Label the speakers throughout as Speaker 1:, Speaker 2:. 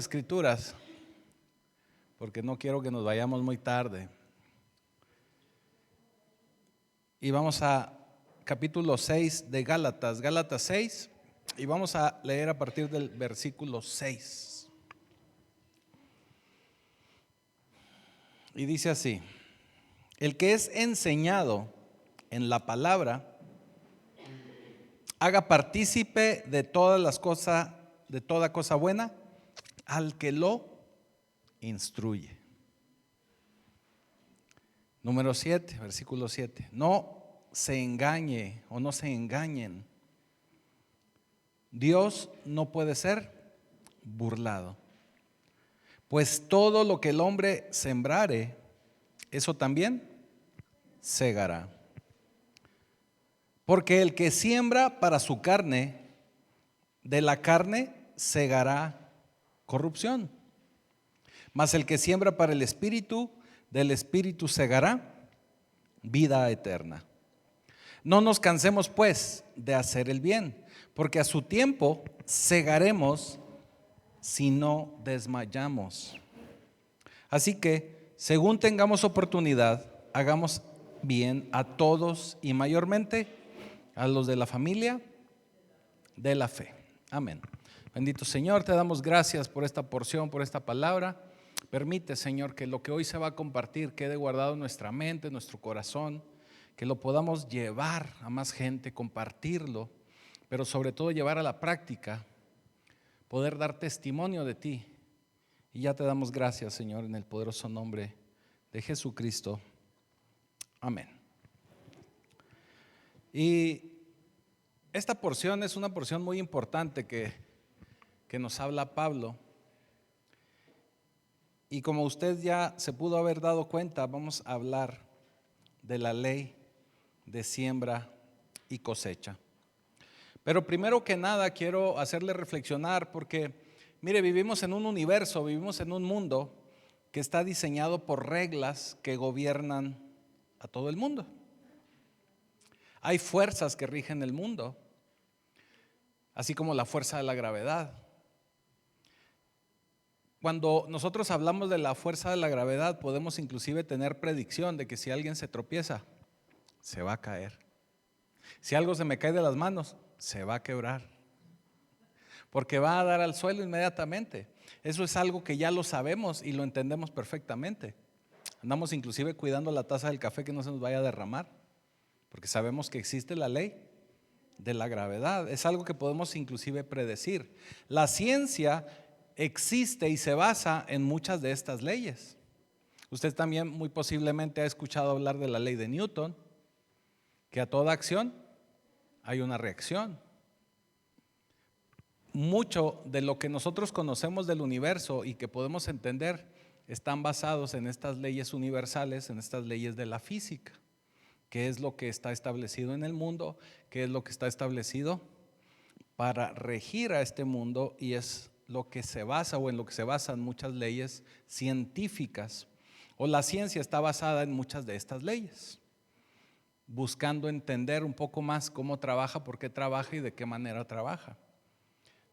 Speaker 1: escrituras, porque no quiero que nos vayamos muy tarde. Y vamos a capítulo 6 de Gálatas, Gálatas 6, y vamos a leer a partir del versículo 6. Y dice así: el que es enseñado en la palabra, haga partícipe de todas las cosas, de toda cosa buena, al que lo instruye. Número 7, versículo 7. No se engañe o no se engañen. Dios no puede ser burlado. Pues todo lo que el hombre sembrare, eso también segará. Porque el que siembra para su carne, de la carne segará corrupción. Mas el que siembra para el Espíritu, del Espíritu segará vida eterna. No nos cansemos pues de hacer el bien, porque a su tiempo segaremos si no desmayamos. Así que, según tengamos oportunidad, hagamos bien a todos y mayormente a los de la familia de la fe. Amén. Bendito Señor, te damos gracias por esta porción, por esta palabra. Permite, Señor, que lo que hoy se va a compartir quede guardado en nuestra mente, en nuestro corazón, que lo podamos llevar a más gente, compartirlo, pero sobre todo llevar a la práctica, poder dar testimonio de ti. Y ya te damos gracias, Señor, en el poderoso nombre de Jesucristo. Amén. Y esta porción es una porción muy importante que nos habla Pablo. Y como usted ya se pudo haber dado cuenta, vamos a hablar de la ley de siembra y cosecha. Pero primero que nada quiero hacerle reflexionar porque, mire, vivimos en un universo, vivimos en un mundo que está diseñado por reglas que gobiernan a todo el mundo. Hay fuerzas que rigen el mundo, así como la fuerza de la gravedad. Cuando nosotros hablamos de la fuerza de la gravedad, podemos inclusive tener predicción de que si alguien se tropieza, se va a caer. Si algo se me cae de las manos, se va a quebrar, porque va a dar al suelo inmediatamente. Eso es algo que ya lo sabemos y lo entendemos perfectamente. Andamos inclusive cuidando la taza del café que no se nos vaya a derramar, porque sabemos que existe la ley de la gravedad. Es algo que podemos inclusive predecir. La ciencia existe y se basa en muchas de estas leyes. Usted también muy posiblemente ha escuchado hablar de la ley de Newton, que a toda acción hay una reacción. Mucho de lo que nosotros conocemos del universo y que podemos entender están basados en estas leyes universales, en estas leyes de la física. ¿Qué es lo que está establecido en el mundo? ¿Qué es lo que está establecido para regir a este mundo? Y es lo que se basa o en lo que se basan muchas leyes científicas, o la ciencia está basada en muchas de estas leyes, buscando entender un poco más cómo trabaja, por qué trabaja y de qué manera trabaja.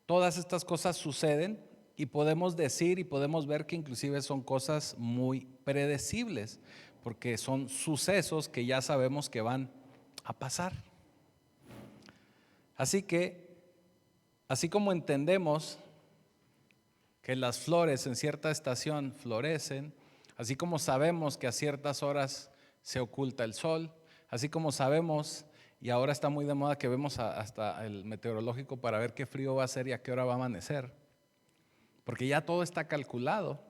Speaker 1: Todas estas cosas suceden y podemos decir y podemos ver que inclusive son cosas muy predecibles, porque son sucesos que ya sabemos que van a pasar. Así que, así como entendemos que las flores en cierta estación florecen, así como sabemos que a ciertas horas se oculta el sol, así como sabemos, y ahora está muy de moda que vemos hasta el meteorológico para ver qué frío va a hacer y a qué hora va a amanecer, porque ya todo está calculado.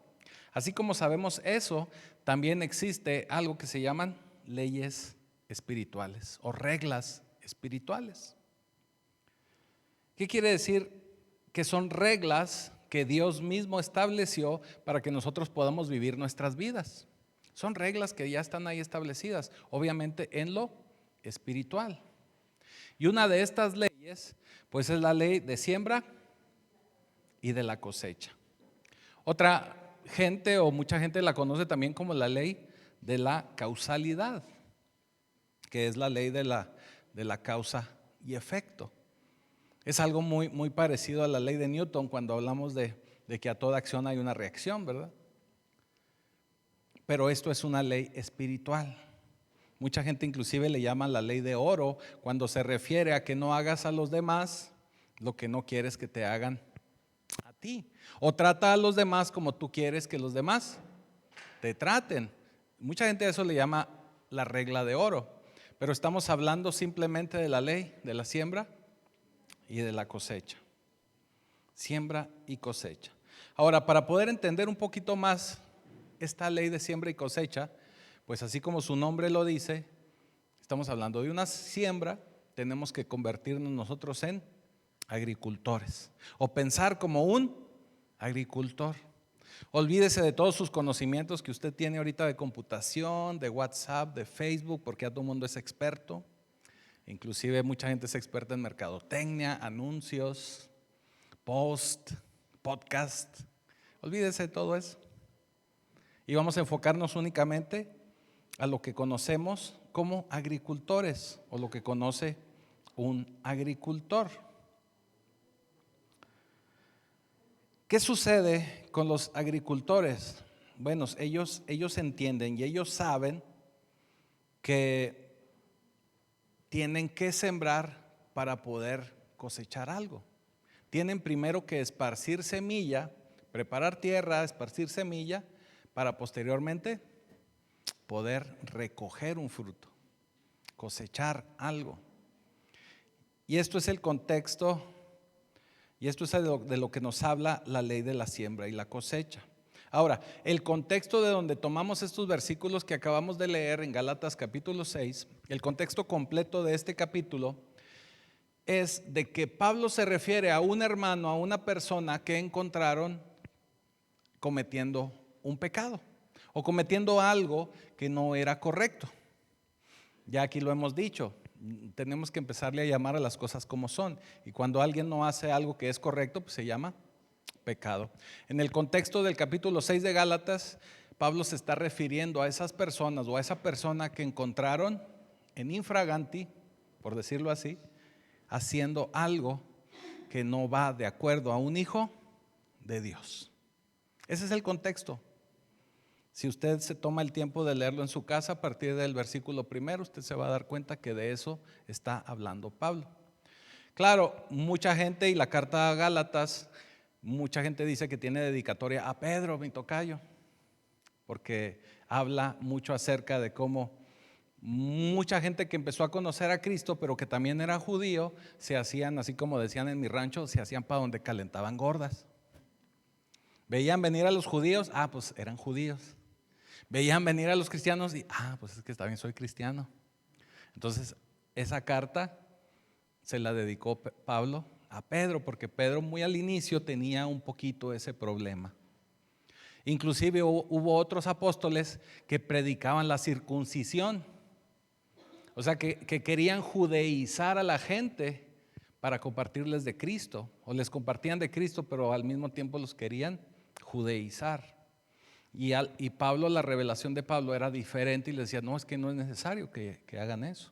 Speaker 1: Así como sabemos eso, también existe algo que se llaman leyes espirituales o reglas espirituales. ¿Qué quiere decir? Que son reglas que Dios mismo estableció para que nosotros podamos vivir nuestras vidas. Son reglas que ya están ahí establecidas, obviamente en lo espiritual. Y una de estas leyes, pues es la ley de siembra y de la cosecha. Otra gente o mucha gente la conoce también como la ley de la causalidad, que es la ley de la causa y efecto. Es algo muy parecido a la ley de Newton cuando hablamos de de que a toda acción hay una reacción, ¿verdad? Pero esto es una ley espiritual. Mucha gente inclusive le llama la ley de oro cuando se refiere a que no hagas a los demás lo que no quieres que te hagan a ti. O trata a los demás como tú quieres que los demás te traten. Mucha gente a eso le llama la regla de oro. Pero estamos hablando simplemente de la ley de la siembra y de la cosecha. Siembra y cosecha. Ahora, para poder entender un poquito más esta ley de siembra y cosecha, pues así como su nombre lo dice, estamos hablando de una siembra, tenemos que convertirnos nosotros en agricultores o pensar como un agricultor. Olvídese de todos sus conocimientos que usted tiene ahorita de computación, de WhatsApp, de Facebook, porque ya todo el mundo es experto. Inclusive mucha gente es experta en mercadotecnia, anuncios, post, podcast. Olvídese de todo eso. Y vamos a enfocarnos únicamente a lo que conocemos como agricultores o lo que conoce un agricultor. ¿Qué sucede con los agricultores? Bueno, ellos entienden y ellos saben que tienen que sembrar para poder cosechar algo. Tienen primero que esparcir semilla, preparar tierra, esparcir semilla, para posteriormente poder recoger un fruto, cosechar algo. Y esto es el contexto, y esto es de lo que nos habla la ley de la siembra y la cosecha. Ahora, el contexto de donde tomamos estos versículos que acabamos de leer en Gálatas capítulo 6, el contexto completo de este capítulo es de que Pablo se refiere a un hermano, a una persona que encontraron cometiendo un pecado o cometiendo algo que no era correcto. Ya aquí lo hemos dicho, tenemos que empezarle a llamar a las cosas como son, y cuando alguien no hace algo que es correcto, pues se llama pecado. En el contexto del capítulo 6 de Gálatas, Pablo se está refiriendo a esas personas o a esa persona que encontraron en infraganti, por decirlo así, haciendo algo que no va de acuerdo a un hijo de Dios. Ese es el contexto. Si usted se toma el tiempo de leerlo en su casa a partir del versículo primero, usted se va a dar cuenta que de eso está hablando Pablo. Claro, mucha gente, y la carta a Gálatas, mucha gente dice que tiene dedicatoria a Pedro, mi tocayo, porque habla mucho acerca de cómo mucha gente que empezó a conocer a Cristo, pero que también era judío, se hacían, así como decían en mi rancho, se hacían para donde calentaban gordas. Veían venir a los judíos, pues eran judíos. Veían venir a los cristianos y, pues es que también soy cristiano. Entonces, esa carta se la dedicó Pablo a Pedro, porque Pedro muy al inicio tenía un poquito ese problema. Inclusive hubo otros apóstoles que predicaban la circuncisión, o sea que querían judaizar a la gente para compartirles de Cristo, o les compartían de Cristo, pero al mismo tiempo los querían judaizar. Y Pablo, la revelación de Pablo era diferente y le decía, no, es que no es necesario que hagan eso,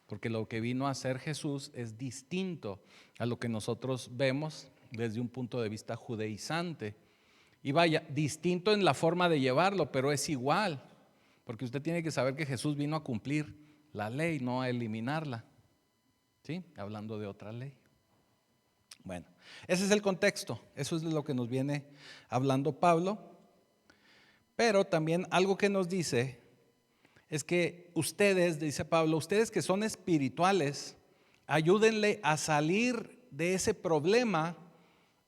Speaker 1: porque lo que vino a hacer Jesús es distinto a lo que nosotros vemos desde un punto de vista judaizante. Y vaya, distinto en la forma de llevarlo, pero es igual, porque usted tiene que saber que Jesús vino a cumplir la ley, no a eliminarla. ¿Sí? Hablando de otra ley. Bueno, ese es el contexto, eso es de lo que nos viene hablando Pablo. Pero también algo que nos dice es que ustedes, dice Pablo, ustedes que son espirituales, ayúdenle a salir de ese problema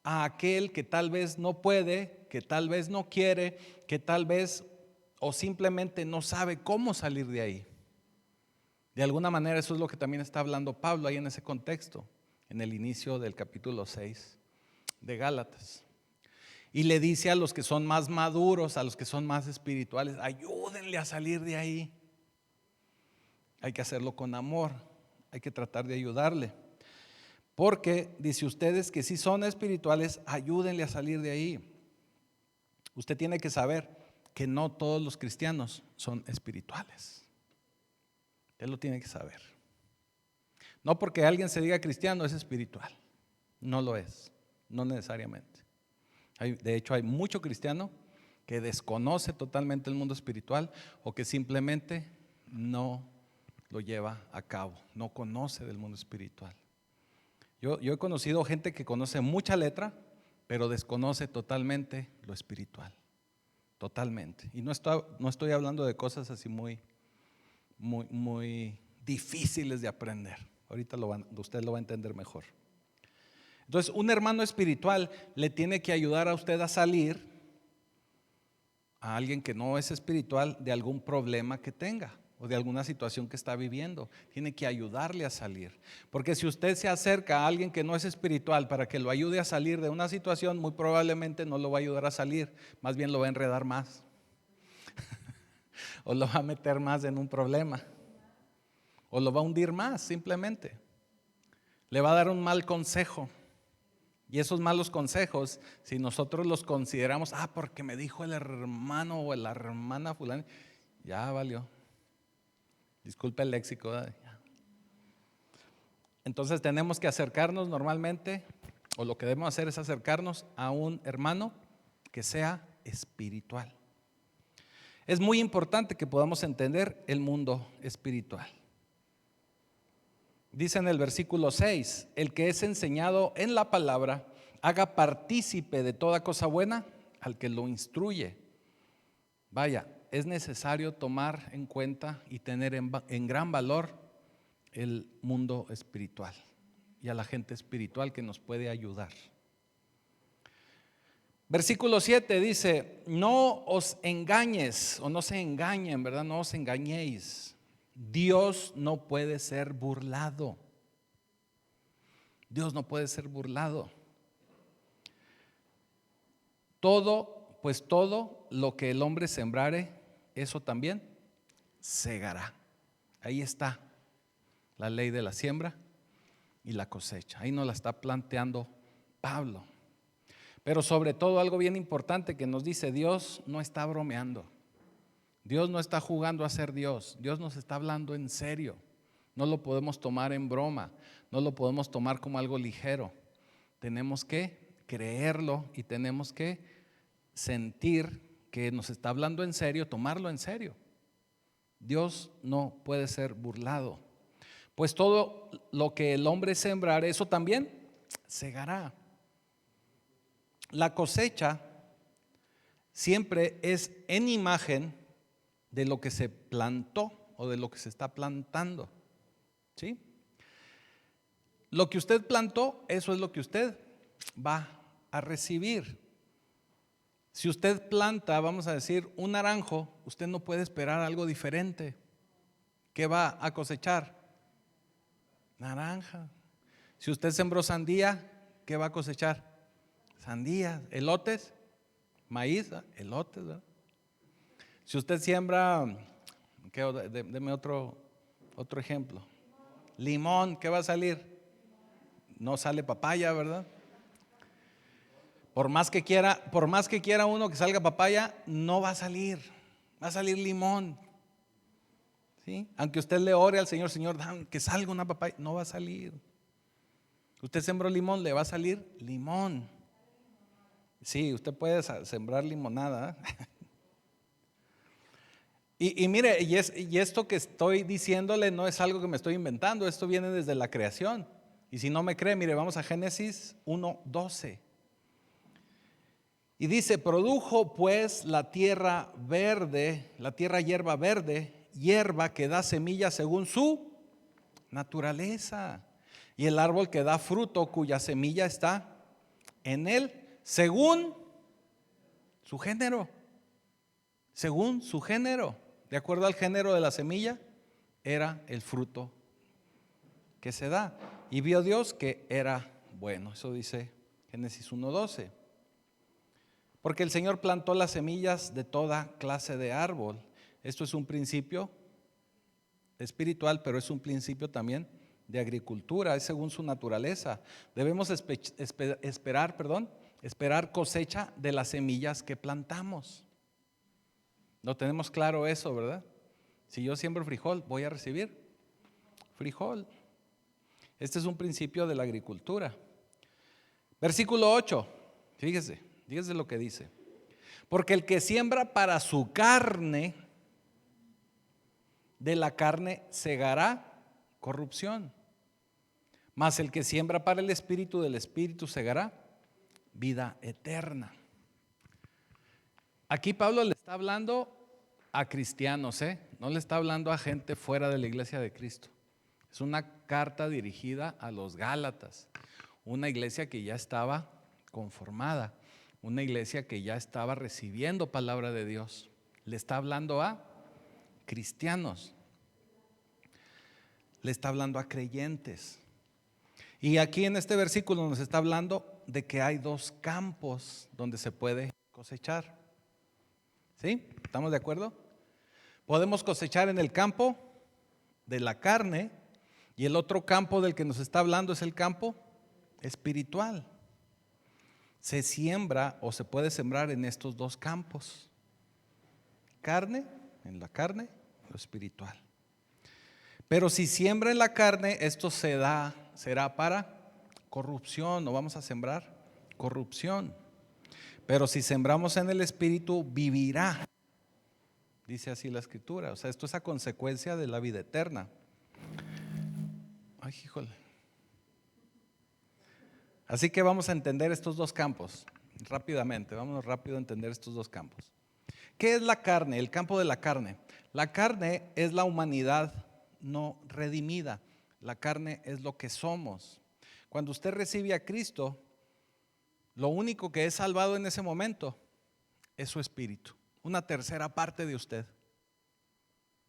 Speaker 1: a aquel que tal vez no puede, que tal vez no quiere, que tal vez o simplemente no sabe cómo salir de ahí. De alguna manera eso es lo que también está hablando Pablo ahí en ese contexto, en el inicio del capítulo 6 de Gálatas. Y le dice a los que son más maduros, a los que son más espirituales, ayúdenle a salir de ahí. Hay que hacerlo con amor, hay que tratar de ayudarle. Porque dice, ustedes que sí son espirituales, ayúdenle a salir de ahí. Usted tiene que saber que no todos los cristianos son espirituales. Usted lo tiene que saber. No porque alguien se diga cristiano es espiritual. No lo es, no necesariamente. De hecho, hay mucho cristiano que desconoce totalmente el mundo espiritual o que simplemente no lo lleva a cabo, no conoce del mundo espiritual. Yo he conocido gente que conoce mucha letra, pero desconoce totalmente lo espiritual, totalmente. Y no estoy hablando de cosas así muy difíciles de aprender. Ahorita usted lo va a entender mejor. Entonces, un hermano espiritual le tiene que ayudar a usted a salir, a alguien que no es espiritual, de algún problema que tenga o de alguna situación que está viviendo. Tiene que ayudarle a salir. Porque si usted se acerca a alguien que no es espiritual para que lo ayude a salir de una situación, muy probablemente no lo va a ayudar a salir, más bien lo va a enredar más o lo va a meter más en un problema o lo va a hundir más, simplemente le va a dar un mal consejo. Y esos malos consejos, si nosotros los consideramos, porque me dijo el hermano o la hermana fulana, ya valió. Disculpe el léxico. Entonces tenemos que acercarnos normalmente, o lo que debemos hacer es acercarnos a un hermano que sea espiritual. Es muy importante que podamos entender el mundo espiritual. Dice en el versículo 6, el que es enseñado en la palabra, haga partícipe de toda cosa buena al que lo instruye. Vaya, es necesario tomar en cuenta y tener en gran valor el mundo espiritual y a la gente espiritual que nos puede ayudar. Versículo 7 dice, no os engañes o no se engañen, ¿verdad? No os engañéis. Dios no puede ser burlado. Dios no puede ser burlado. Todo lo que el hombre sembrare, eso también segará. Ahí está la ley de la siembra y la cosecha. Ahí nos la está planteando Pablo. Pero sobre todo algo bien importante que nos dice, Dios no está bromeando. Dios no está jugando a ser Dios. Dios nos está hablando en serio. No lo podemos tomar en broma. No lo podemos tomar como algo ligero. Tenemos que creerlo y tenemos que sentir que nos está hablando en serio, tomarlo en serio. Dios no puede ser burlado. Pues todo lo que el hombre sembrare, eso también segará. La cosecha siempre es en imagen de lo que se plantó o de lo que se está plantando. ¿Sí? Lo que usted plantó, eso es lo que usted va a recibir. Si usted planta, vamos a decir, un naranjo, usted no puede esperar algo diferente. ¿Qué va a cosechar? Naranja. Si usted sembró sandía, ¿qué va a cosechar? Sandía. Elotes, maíz, elotes, ¿verdad? Si usted siembra, deme otro ejemplo. Limón, ¿qué va a salir? No sale papaya, ¿verdad? Por más que quiera uno que salga papaya, no va a salir. Va a salir limón. ¿Sí? Aunque usted le ore al Señor, Señor, que salga una papaya, no va a salir. Usted sembró limón, le va a salir limón. Sí, usted puede sembrar limonada. Y mire, y esto que estoy diciéndole no es algo que me estoy inventando, esto viene desde la creación. Y si no me cree, mire, vamos a Génesis 1:12. Y dice, produjo pues la tierra hierba verde, hierba que da semilla según su naturaleza. Y el árbol que da fruto, cuya semilla está en él, según su género. Según su género. De acuerdo al género de la semilla, era el fruto que se da. Y vio Dios que era bueno. Eso dice Génesis 1:12. Porque el Señor plantó las semillas de toda clase de árbol. Esto es un principio espiritual, pero es un principio también de agricultura, es según su naturaleza. Debemos esperar cosecha de las semillas que plantamos. No tenemos claro eso, ¿verdad? Si yo siembro frijol, voy a recibir frijol. Este es un principio de la agricultura. Versículo 8, fíjese. Fíjese lo que dice. Porque el que siembra para su carne, de la carne segará corrupción. Mas el que siembra para el Espíritu, del Espíritu segará vida eterna. Aquí Pablo le está hablando a cristianos, no le está hablando a gente fuera de la iglesia de Cristo. Es una carta dirigida a los Gálatas, una iglesia que ya estaba conformada, una iglesia que ya estaba recibiendo palabra de Dios. Le está hablando a cristianos, le está hablando a creyentes. Y aquí en este versículo nos está hablando de que hay dos campos donde se puede cosechar. ¿Sí? ¿Estamos de acuerdo? Podemos cosechar en el campo de la carne, y el otro campo del que nos está hablando es el campo espiritual. Se siembra o se puede sembrar en estos dos campos. Carne, en la carne, lo espiritual. Pero si siembra en la carne, esto será para corrupción, no vamos a sembrar corrupción. Pero si sembramos en el Espíritu, vivirá. Dice así la Escritura. O sea, esto es a consecuencia de la vida eterna. Ay, híjole. Así que vamos a entender estos dos campos rápidamente. Vámonos rápido a entender estos dos campos. ¿Qué es la carne? El campo de la carne. La carne es la humanidad no redimida. La carne es lo que somos. Cuando usted recibe a Cristo, lo único que es salvado en ese momento es su espíritu, una tercera parte de usted.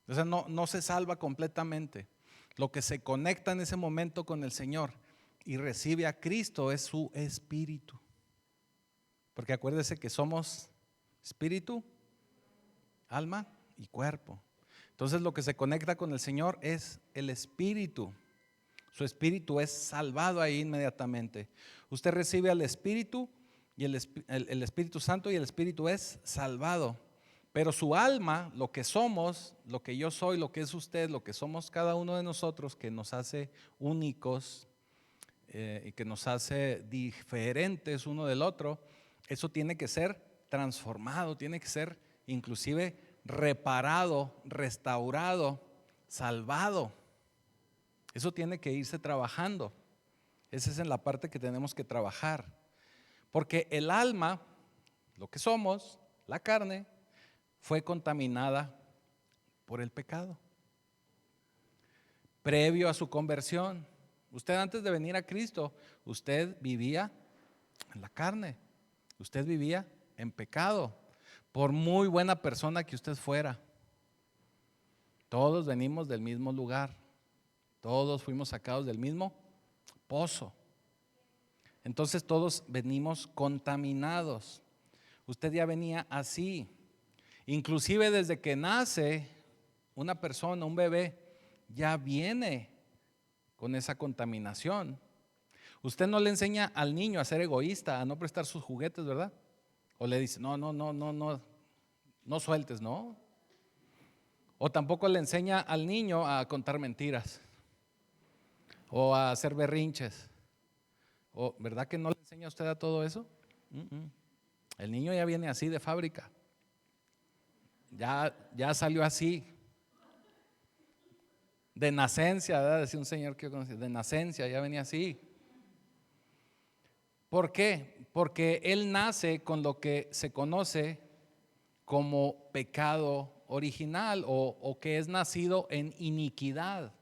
Speaker 1: O sea, no se salva completamente. Lo que se conecta en ese momento con el Señor y recibe a Cristo es su espíritu. Porque acuérdese que somos espíritu, alma y cuerpo. Entonces lo que se conecta con el Señor es el espíritu. Su espíritu es salvado ahí inmediatamente. Usted recibe al Espíritu y el Espíritu Santo, y el Espíritu es salvado. Pero su alma, lo que somos, lo que yo soy, lo que es usted, lo que somos cada uno de nosotros, que nos hace únicos y que nos hace diferentes uno del otro, eso tiene que ser transformado, tiene que ser inclusive reparado, restaurado, salvado. Eso tiene que irse trabajando. Esa es en la parte que tenemos que trabajar. Porque el alma, lo que somos, la carne, fue contaminada por el pecado. Previo a su conversión, usted antes de venir a Cristo, usted vivía en la carne. Usted vivía en pecado. Por muy buena persona que usted fuera. Todos venimos del mismo lugar. Todos fuimos sacados del mismo pozo. Entonces todos venimos contaminados. Usted ya venía así. Inclusive desde que nace una persona, un bebé, ya viene con esa contaminación. Usted no le enseña al niño a ser egoísta, a no prestar sus juguetes, ¿verdad? O le dice, no sueltes, ¿no? O tampoco le enseña al niño a contar mentiras o a hacer berrinches. ¿O verdad que no le enseña a usted a todo eso? El niño ya viene así de fábrica. Ya salió así. De nacencia, ¿verdad? Decía un señor que yo conocí, de nacencia ya venía así. ¿Por qué? Porque él nace con lo que se conoce como pecado original o que es nacido en iniquidad.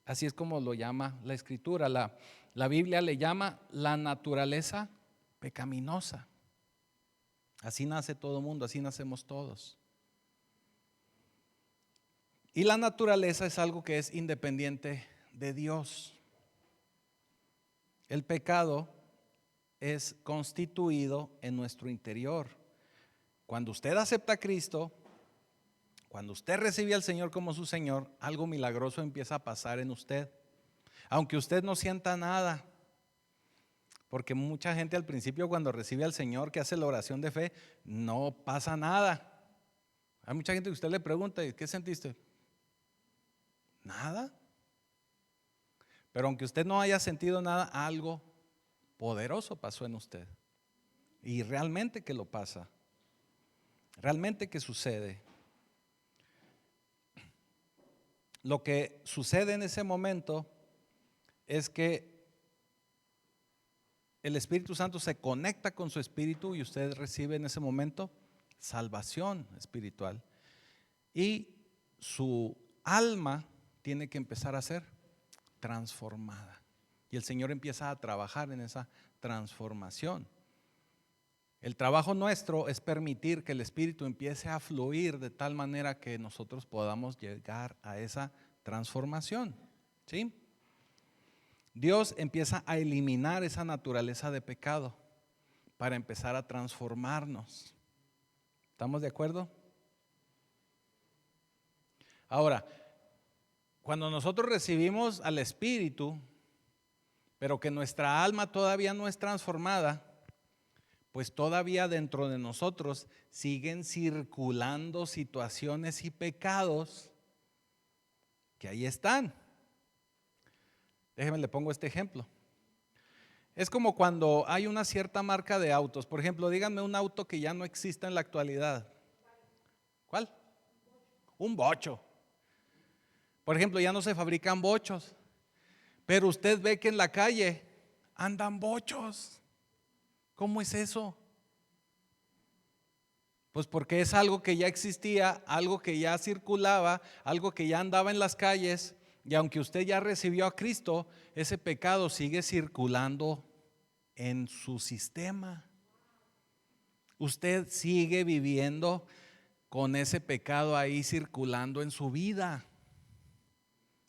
Speaker 1: Así es como lo llama la Escritura. La Biblia le llama la naturaleza pecaminosa. Así nace todo el mundo, así nacemos todos. Y la naturaleza es algo que es independiente de Dios. El pecado es constituido en nuestro interior. Cuando usted acepta a Cristo, cuando usted recibe al Señor como su Señor, algo milagroso empieza a pasar en usted. Aunque usted no sienta nada. Porque mucha gente al principio cuando recibe al Señor, que hace la oración de fe, no pasa nada. Hay mucha gente que usted le pregunta, ¿qué sentiste? Nada. Pero aunque usted no haya sentido nada, algo poderoso pasó en usted. Y realmente que lo pasa, realmente que sucede. Lo que sucede en ese momento es que el Espíritu Santo se conecta con su espíritu y usted recibe en ese momento salvación espiritual. Y su alma tiene que empezar a ser transformada. Y el Señor empieza a trabajar en esa transformación. El trabajo nuestro es permitir que el Espíritu empiece a fluir de tal manera que nosotros podamos llegar a esa transformación. ¿Sí? Dios empieza a eliminar esa naturaleza de pecado para empezar a transformarnos. ¿Estamos de acuerdo? Ahora, cuando nosotros recibimos al Espíritu, pero que nuestra alma todavía no es transformada, pues todavía dentro de nosotros siguen circulando situaciones y pecados que ahí están. Déjeme le pongo este ejemplo. Es como cuando hay una cierta marca de autos. Por ejemplo, díganme un auto que ya no exista en la actualidad. ¿Cuál? Un bocho. Por ejemplo, ya no se fabrican bochos, pero usted ve que en la calle andan bochos. ¿Cómo es eso? Pues porque es algo que ya existía, algo que ya circulaba, algo que ya andaba en las calles, y aunque usted ya recibió a Cristo, ese pecado sigue circulando en su sistema. Usted sigue viviendo con ese pecado ahí circulando en su vida.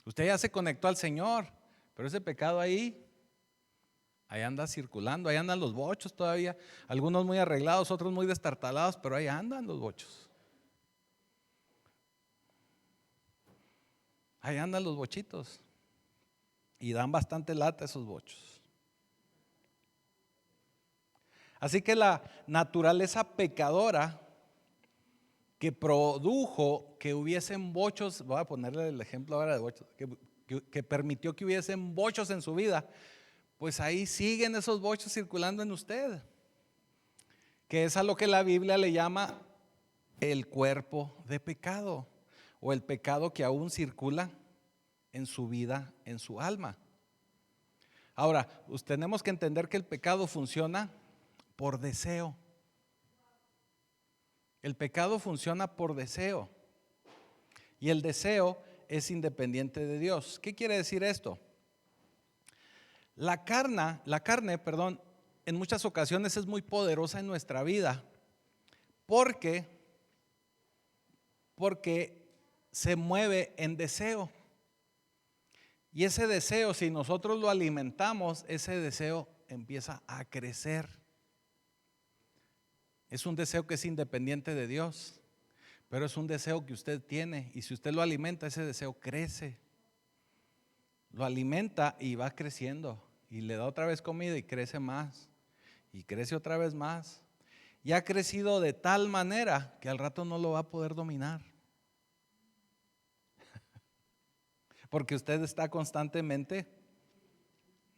Speaker 1: Usted ya se conectó al Señor, pero ese pecado ahí anda circulando, ahí andan los bochos todavía, algunos muy arreglados, otros muy destartalados, pero ahí andan los bochos. Ahí andan los bochitos y dan bastante lata esos bochos. Así que la naturaleza pecadora que produjo que hubiesen bochos, voy a ponerle el ejemplo ahora de bochos, que permitió que hubiesen bochos en su vida, pues ahí siguen esos bochos circulando en usted, que es a lo que la Biblia le llama el cuerpo de pecado, o el pecado que aún circula en su vida, en su alma. Ahora, tenemos que entender que el pecado funciona por deseo. El pecado funciona por deseo. Y el deseo es independiente de Dios. ¿Qué quiere decir esto? La carne, en muchas ocasiones es muy poderosa en nuestra vida porque se mueve en deseo. Y ese deseo, si nosotros lo alimentamos, ese deseo empieza a crecer. Es un deseo que es independiente de Dios, pero es un deseo que usted tiene, y si usted lo alimenta, ese deseo crece. Lo alimenta y va creciendo, y le da otra vez comida y crece más, y crece otra vez más. Y ha crecido de tal manera que al rato no lo va a poder dominar. Porque usted está constantemente,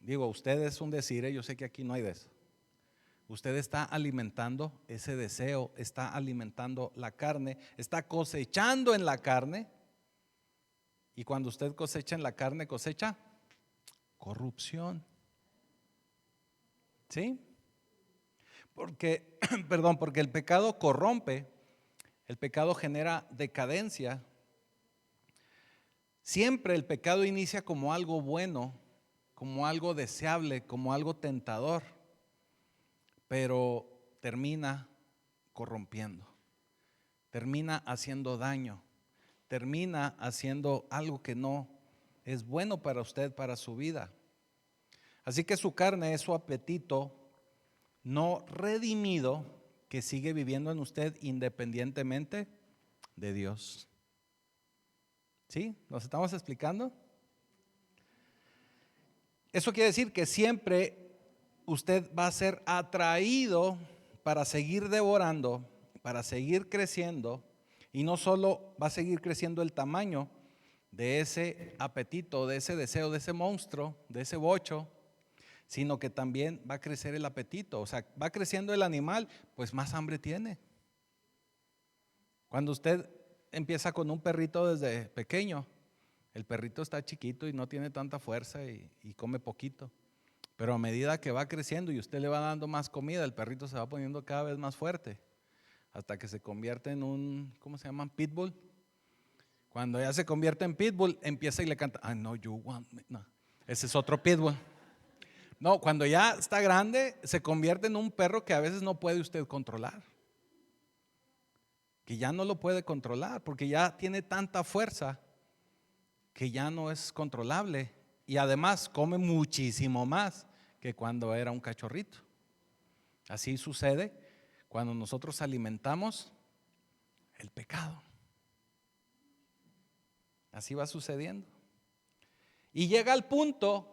Speaker 1: usted es un decir, yo sé que aquí no hay de eso. Usted está alimentando ese deseo, está alimentando la carne, está cosechando en la carne. Y cuando usted cosecha en la carne, cosecha corrupción. ¿Sí? Porque el pecado corrompe, el pecado genera decadencia. Siempre el pecado inicia como algo bueno, como algo deseable, como algo tentador, pero termina corrompiendo, termina haciendo daño, termina haciendo algo que no es bueno para usted, para su vida. Así que su carne es su apetito no redimido que sigue viviendo en usted independientemente de Dios. ¿Sí? ¿Nos estamos explicando? Eso quiere decir que siempre usted va a ser atraído para seguir devorando, para seguir creciendo, y no solo va a seguir creciendo el tamaño de ese apetito, de ese deseo, de ese monstruo, de ese bocho, sino que también va a crecer el apetito. O sea, va creciendo el animal, pues más hambre tiene. Cuando usted empieza con un perrito desde pequeño, el perrito está chiquito y no tiene tanta fuerza y come poquito. Pero a medida que va creciendo y usted le va dando más comida, el perrito se va poniendo cada vez más fuerte, hasta que se convierte en un, ¿cómo se llama? Pitbull. Cuando ya se convierte en pitbull, empieza y le canta, I know you want me. No, ese es otro pitbull. No, cuando ya está grande, se convierte en un perro que a veces no puede usted controlar. Que ya no lo puede controlar, porque ya tiene tanta fuerza que ya no es controlable. Y además come muchísimo más que cuando era un cachorrito. Así sucede cuando nosotros alimentamos el pecado. Así va sucediendo. Y llega al punto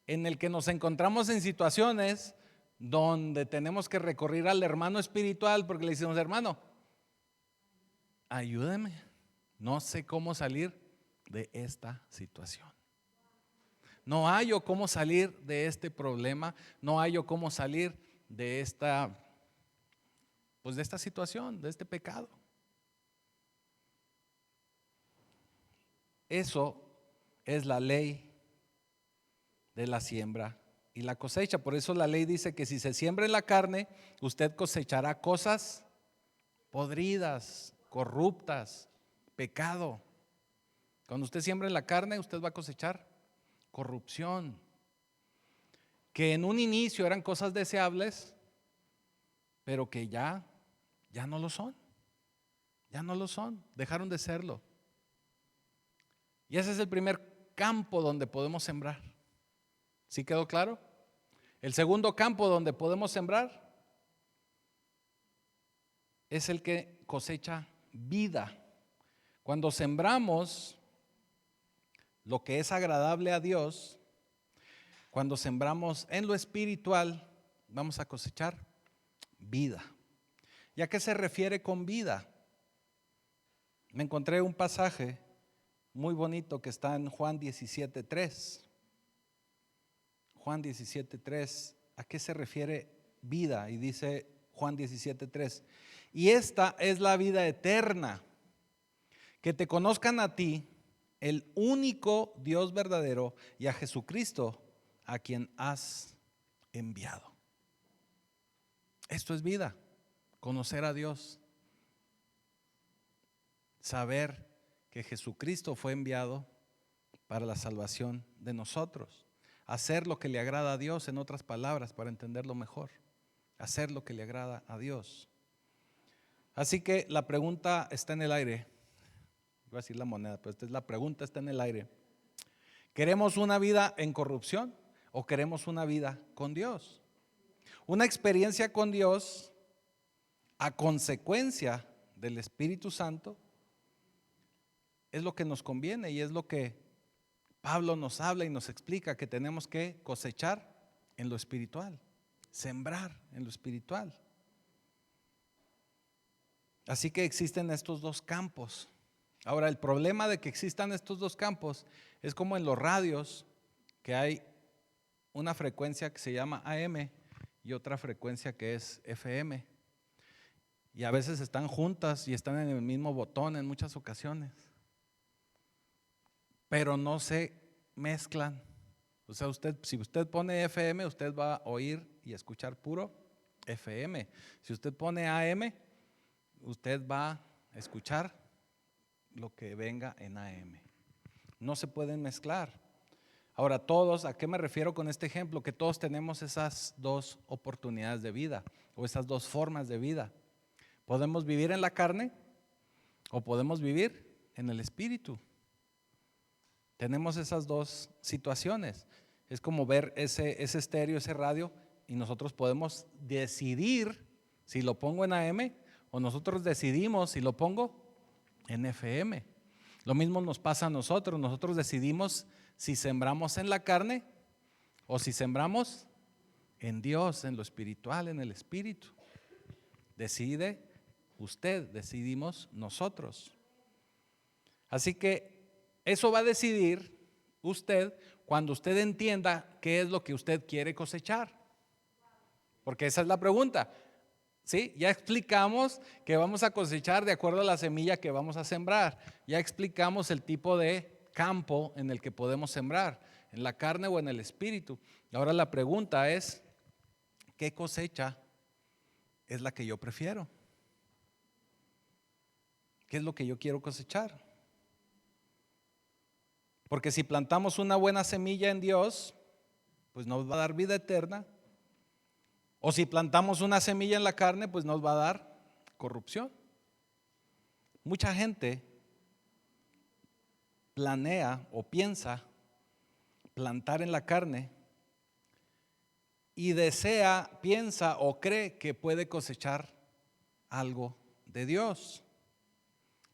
Speaker 1: en el que nos encontramos en situaciones donde tenemos que recurrir al hermano espiritual porque le decimos, hermano, ayúdeme, no sé cómo salir de esta situación. No hallo cómo salir de este problema, no hallo cómo salir de esta, pues de esta situación, de este pecado. Eso es la ley de la siembra y la cosecha. Por eso la ley dice que si se siembra en la carne, usted cosechará cosas podridas, corruptas, pecado. Cuando usted siembra en la carne, usted va a cosechar corrupción, que en un inicio eran cosas deseables, pero que ya no lo son. Ya no lo son, dejaron de serlo. Y ese es el primer campo donde podemos sembrar. ¿Sí quedó claro? El segundo campo donde podemos sembrar es el que cosecha vida. Cuando sembramos lo que es agradable a Dios, cuando sembramos en lo espiritual, vamos a cosechar vida. ¿Y a qué se refiere con vida? Me encontré un pasaje muy bonito que está en Juan 17:3. Juan 17:3, ¿a qué se refiere vida? Y dice Juan 17:3, y esta es la vida eterna, que te conozcan a ti, el único Dios verdadero, y a Jesucristo, a quien has enviado. Esto es vida, conocer a Dios, saber que Jesucristo fue enviado para la salvación de nosotros. Hacer lo que le agrada a Dios, en otras palabras, para entenderlo mejor. Hacer lo que le agrada a Dios. Así que la pregunta está en el aire. Iba a decir la moneda, pero la pregunta está en el aire. ¿Queremos una vida en corrupción o queremos una vida con Dios? Una experiencia con Dios a consecuencia del Espíritu Santo es lo que nos conviene y es lo que Pablo nos habla y nos explica, que tenemos que cosechar en lo espiritual, sembrar en lo espiritual. Así que existen estos dos campos. Ahora, el problema de que existan estos dos campos es como en los radios, que hay una frecuencia que se llama AM y otra frecuencia que es FM. Y a veces están juntas y están en el mismo botón en muchas ocasiones, pero no se mezclan. O sea, si usted pone FM, usted va a oír y escuchar puro FM. Si usted pone AM, usted va a escuchar lo que venga en AM. No se pueden mezclar. Ahora todos, ¿a qué me refiero con este ejemplo? Que todos tenemos esas dos oportunidades de vida o esas dos formas de vida. Podemos vivir en la carne o podemos vivir en el espíritu. Tenemos esas dos situaciones. Es como ver ese estéreo, ese radio, y nosotros podemos decidir si lo pongo en AM o nosotros decidimos si lo pongo en FM. Lo mismo nos pasa a nosotros. Nosotros decidimos si sembramos en la carne o si sembramos en Dios, en lo espiritual, en el espíritu. Decide usted, decidimos nosotros. Así que eso va a decidir usted cuando usted entienda qué es lo que usted quiere cosechar. Porque esa es la pregunta. ¿Sí? Ya explicamos que vamos a cosechar de acuerdo a la semilla que vamos a sembrar. Ya explicamos el tipo de campo en el que podemos sembrar, en la carne o en el espíritu. Ahora la pregunta es, ¿qué cosecha es la que yo prefiero? ¿Qué es lo que yo quiero cosechar? Porque si plantamos una buena semilla en Dios, pues nos va a dar vida eterna. O si plantamos una semilla en la carne, pues nos va a dar corrupción. Mucha gente planea o piensa plantar en la carne y desea, piensa o cree que puede cosechar algo de Dios.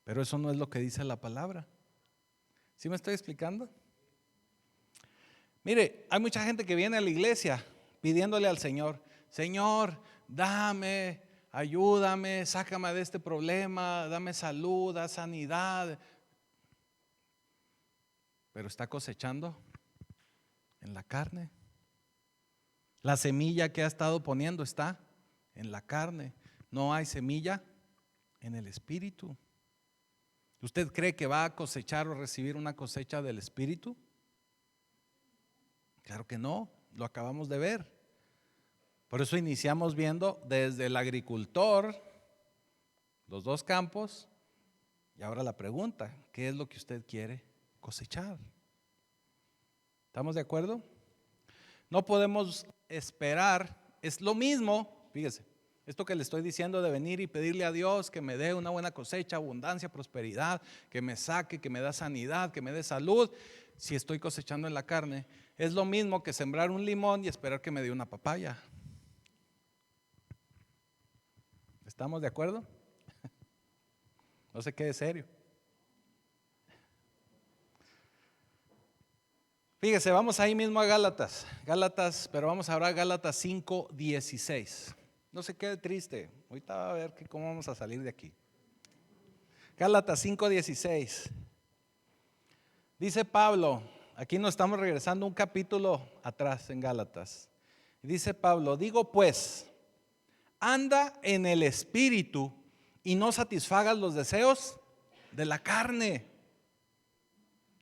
Speaker 1: Pero eso no es lo que dice la palabra. ¿Sí me estoy explicando? Mire, hay mucha gente que viene a la iglesia pidiéndole al Señor, Señor, dame, ayúdame, sácame de este problema, dame salud, da sanidad. Pero está cosechando en la carne. La semilla que ha estado poniendo está en la carne. No hay semilla en el espíritu. ¿Usted cree que va a cosechar o recibir una cosecha del espíritu? Claro que no, lo acabamos de ver. Por eso iniciamos viendo desde el agricultor, los dos campos, y ahora la pregunta, ¿qué es lo que usted quiere cosechar? ¿Estamos de acuerdo? No podemos esperar, es lo mismo, fíjese, esto que le estoy diciendo de venir y pedirle a Dios que me dé una buena cosecha, abundancia, prosperidad, que me saque, que me dé sanidad, que me dé salud, si estoy cosechando en la carne, es lo mismo que sembrar un limón y esperar que me dé una papaya. ¿Estamos de acuerdo? No se quede serio. Fíjese, vamos ahí mismo a Gálatas, pero vamos ahora a Gálatas 5:16. No se quede triste, ahorita va a ver cómo vamos a salir de aquí. Gálatas 5:16. Dice Pablo, aquí nos estamos regresando un capítulo atrás en Gálatas. Dice Pablo, digo pues, anda en el espíritu y no satisfagas los deseos de la carne.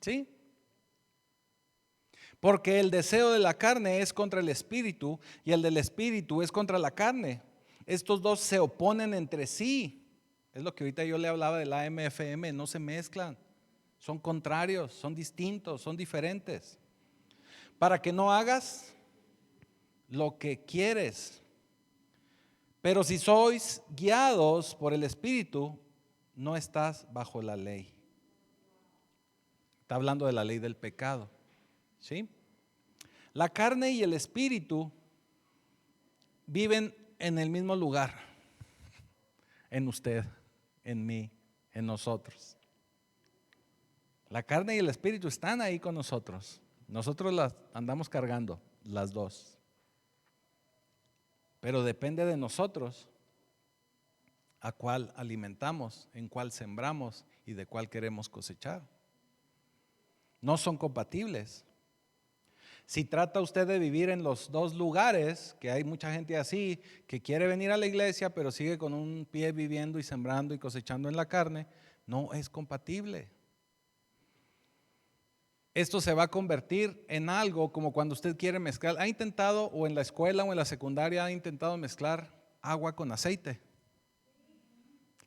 Speaker 1: ¿Sí? Porque el deseo de la carne es contra el espíritu y el del espíritu es contra la carne. Estos dos se oponen entre sí. Es lo que ahorita yo le hablaba de la AMFM, no se mezclan. Son contrarios, son distintos, son diferentes. Para que no hagas lo que quieres. Pero si sois guiados por el espíritu, no estás bajo la ley. Está hablando de la ley del pecado. ¿Sí? La carne y el espíritu viven en el mismo lugar, en usted, en mí, en nosotros. La carne y el espíritu están ahí con nosotros. Nosotros las andamos cargando, las dos. Pero depende de nosotros a cuál alimentamos, en cuál sembramos y de cuál queremos cosechar. No son compatibles. Si trata usted de vivir en los dos lugares, que hay mucha gente así, que quiere venir a la iglesia, pero sigue con un pie viviendo y sembrando y cosechando en la carne, no es compatible. Esto se va a convertir en algo como cuando usted quiere mezclar. ¿Ha intentado, o en la escuela o en la secundaria, ha intentado mezclar agua con aceite?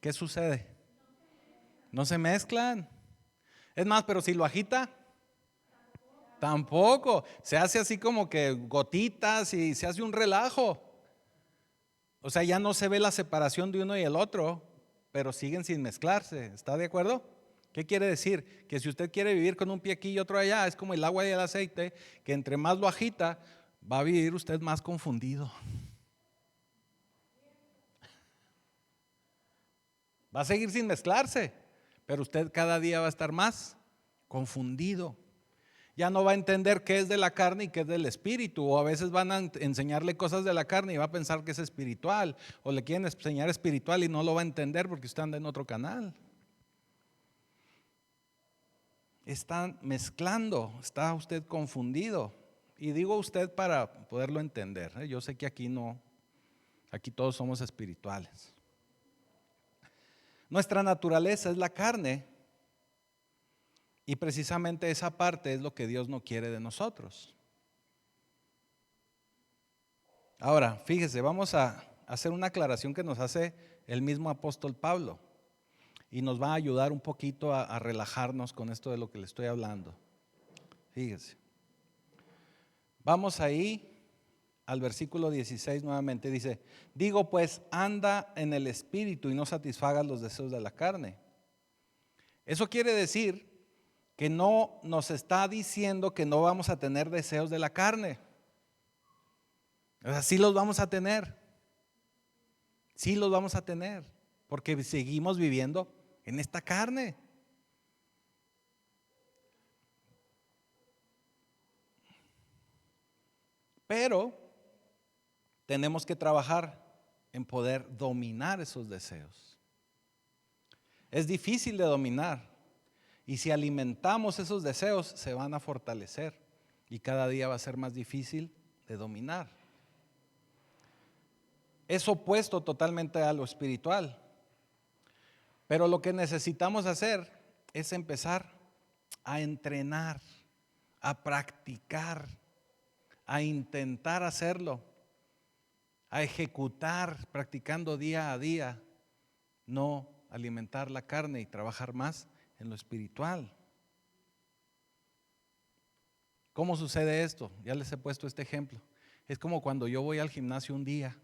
Speaker 1: ¿Qué sucede? No se mezclan. Es más, pero si lo agita, tampoco, se hace así como que gotitas y se hace un relajo. O sea, ya no se ve la separación de uno y el otro, pero siguen sin mezclarse. ¿Está de acuerdo? ¿Qué quiere decir? Que si usted quiere vivir con un pie aquí y otro allá, es como el agua y el aceite, que entre más lo agita, va a vivir usted más confundido. Va a seguir sin mezclarse, pero usted cada día va a estar más confundido. Ya no va a entender qué es de la carne y qué es del espíritu, o a veces van a enseñarle cosas de la carne y va a pensar que es espiritual, o le quieren enseñar espiritual y no lo va a entender porque usted anda en otro canal. están mezclando, está usted confundido. Y digo usted para poderlo entender, ¿eh? Yo sé que aquí no, aquí todos somos espirituales. Nuestra naturaleza es la carne y precisamente esa parte es lo que Dios no quiere de nosotros. Ahora, fíjese, vamos a hacer una aclaración que nos hace el mismo apóstol Pablo y nos va a ayudar un poquito a relajarnos con esto de lo que le estoy hablando. Fíjese. Vamos ahí al versículo 16 nuevamente. Dice, digo pues, anda en el espíritu y no satisfagas los deseos de la carne. Eso quiere decir que no nos está diciendo que no vamos a tener deseos de la carne. O sea, sí los vamos a tener. Sí los vamos a tener. Porque seguimos viviendo en esta carne. Pero tenemos que trabajar en poder dominar esos deseos. Es difícil de dominar y si alimentamos esos deseos se van a fortalecer y cada día va a ser más difícil de dominar. Es opuesto totalmente a lo espiritual, pero lo que necesitamos hacer es empezar a entrenar, a practicar, a intentar hacerlo, a ejecutar, practicando día a día, no alimentar la carne y trabajar más en lo espiritual. ¿Cómo sucede esto? Ya les he puesto este ejemplo. Es como cuando yo voy al gimnasio un día.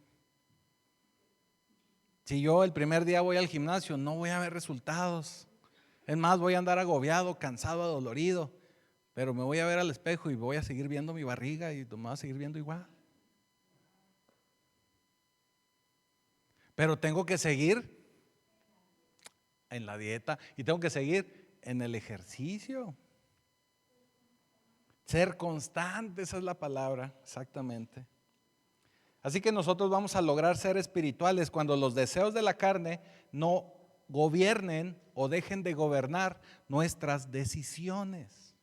Speaker 1: Si yo el primer día voy al gimnasio, no voy a ver resultados. Es más, voy a andar agobiado, cansado, adolorido. Pero me voy a ver al espejo y voy a seguir viendo mi barriga y me voy a seguir viendo igual. Pero tengo que seguir en la dieta y tengo que seguir en el ejercicio. Ser constante, esa es la palabra, exactamente. Así que nosotros vamos a lograr ser espirituales cuando los deseos de la carne no gobiernen o dejen de gobernar nuestras decisiones.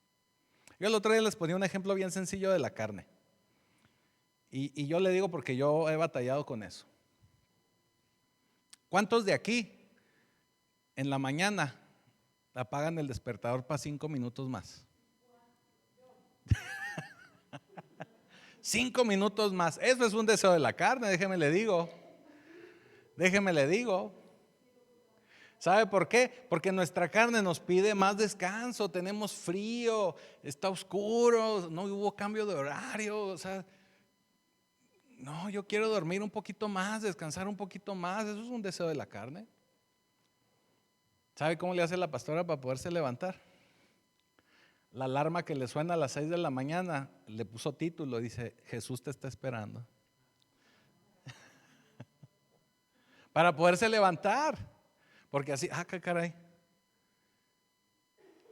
Speaker 1: Yo el otro día les ponía un ejemplo bien sencillo de la carne. Y yo le digo porque yo he batallado con eso. ¿Cuántos de aquí en la mañana apagan el despertador para 5 minutos más? 5 minutos más. Eso es un deseo de la carne, déjeme le digo. ¿Sabe por qué? Porque nuestra carne nos pide más descanso, tenemos frío, está oscuro, no hubo cambio de horario, o sea, no, yo quiero dormir un poquito más, descansar un poquito más, eso es un deseo de la carne. ¿Sabe cómo le hace la pastora para poderse levantar? La alarma que le suena a las 6 de la mañana, le puso título, dice, Jesús te está esperando. Para poderse levantar, porque así, qué caray.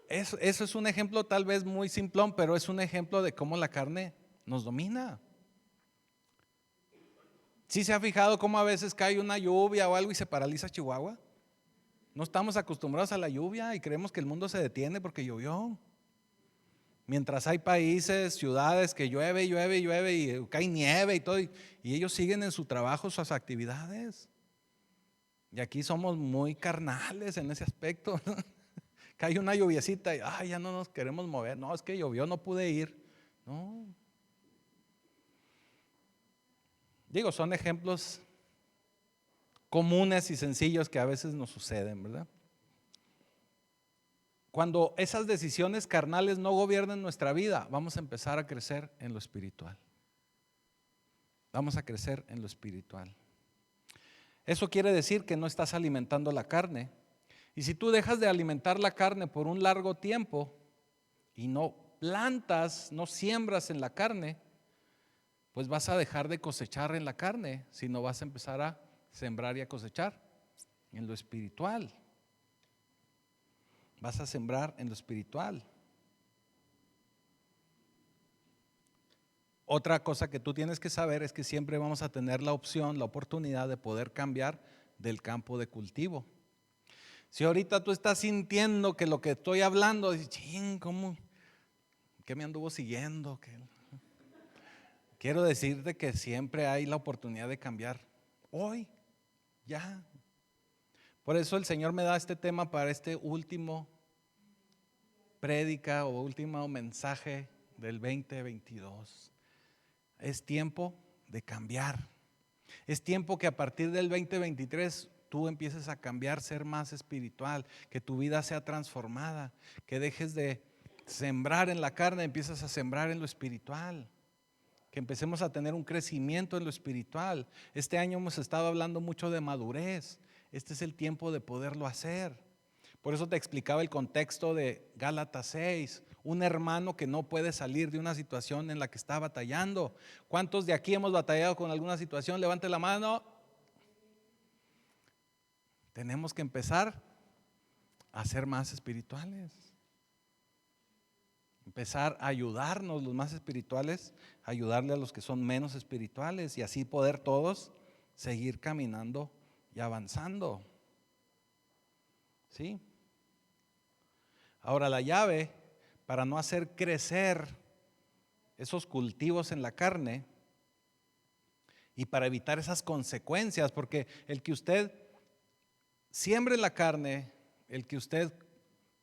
Speaker 1: Eso es un ejemplo tal vez muy simplón, pero es un ejemplo de cómo la carne nos domina. ¿Sí se ha fijado cómo a veces cae una lluvia o algo y se paraliza Chihuahua? No estamos acostumbrados a la lluvia y creemos que el mundo se detiene porque llovió. Mientras hay países, ciudades que llueve y cae nieve y todo, y ellos siguen en su trabajo, sus actividades. Y aquí somos muy carnales en ese aspecto. Cae una lluviecita y ya no nos queremos mover. No, es que llovió, no pude ir. No. Digo, son ejemplos comunes y sencillos que a veces nos suceden, ¿verdad? Cuando esas decisiones carnales no gobiernen nuestra vida, vamos a empezar a crecer en lo espiritual. Vamos a crecer en lo espiritual. Eso quiere decir que no estás alimentando la carne. Y si tú dejas de alimentar la carne por un largo tiempo y no plantas, no siembras en la carne, pues vas a dejar de cosechar en la carne, sino vas a empezar a sembrar y a cosechar en lo espiritual. Vas a sembrar en lo espiritual. Otra cosa que tú tienes que saber es que siempre vamos a tener la opción, la oportunidad de poder cambiar del campo de cultivo. Si ahorita tú estás sintiendo que lo que estoy hablando, dices, ching, ¿cómo? ¿Qué me anduvo siguiendo? Quiero decirte que siempre hay la oportunidad de cambiar. Hoy, ya. Por eso el Señor me da este tema para este último prédica o último mensaje del 2022. Es tiempo de cambiar. Es tiempo que a partir del 2023 tú empieces a cambiar, ser más espiritual, que tu vida sea transformada, que dejes de sembrar en la carne, empieces a sembrar en lo espiritual, que empecemos a tener un crecimiento en lo espiritual. Este año hemos estado hablando mucho de madurez. Este es el tiempo de poderlo hacer. Por eso te explicaba el contexto de Gálatas 6, un hermano que no puede salir de una situación en la que está batallando. ¿Cuántos de aquí hemos batallado con alguna situación? Levante la mano. Tenemos que empezar a ser más espirituales. Empezar a ayudarnos los más espirituales, ayudarle a los que son menos espirituales y así poder todos seguir caminando y avanzando. ¿Sí? Ahora la llave para no hacer crecer esos cultivos en la carne y para evitar esas consecuencias, porque el que usted siembre la carne, el que usted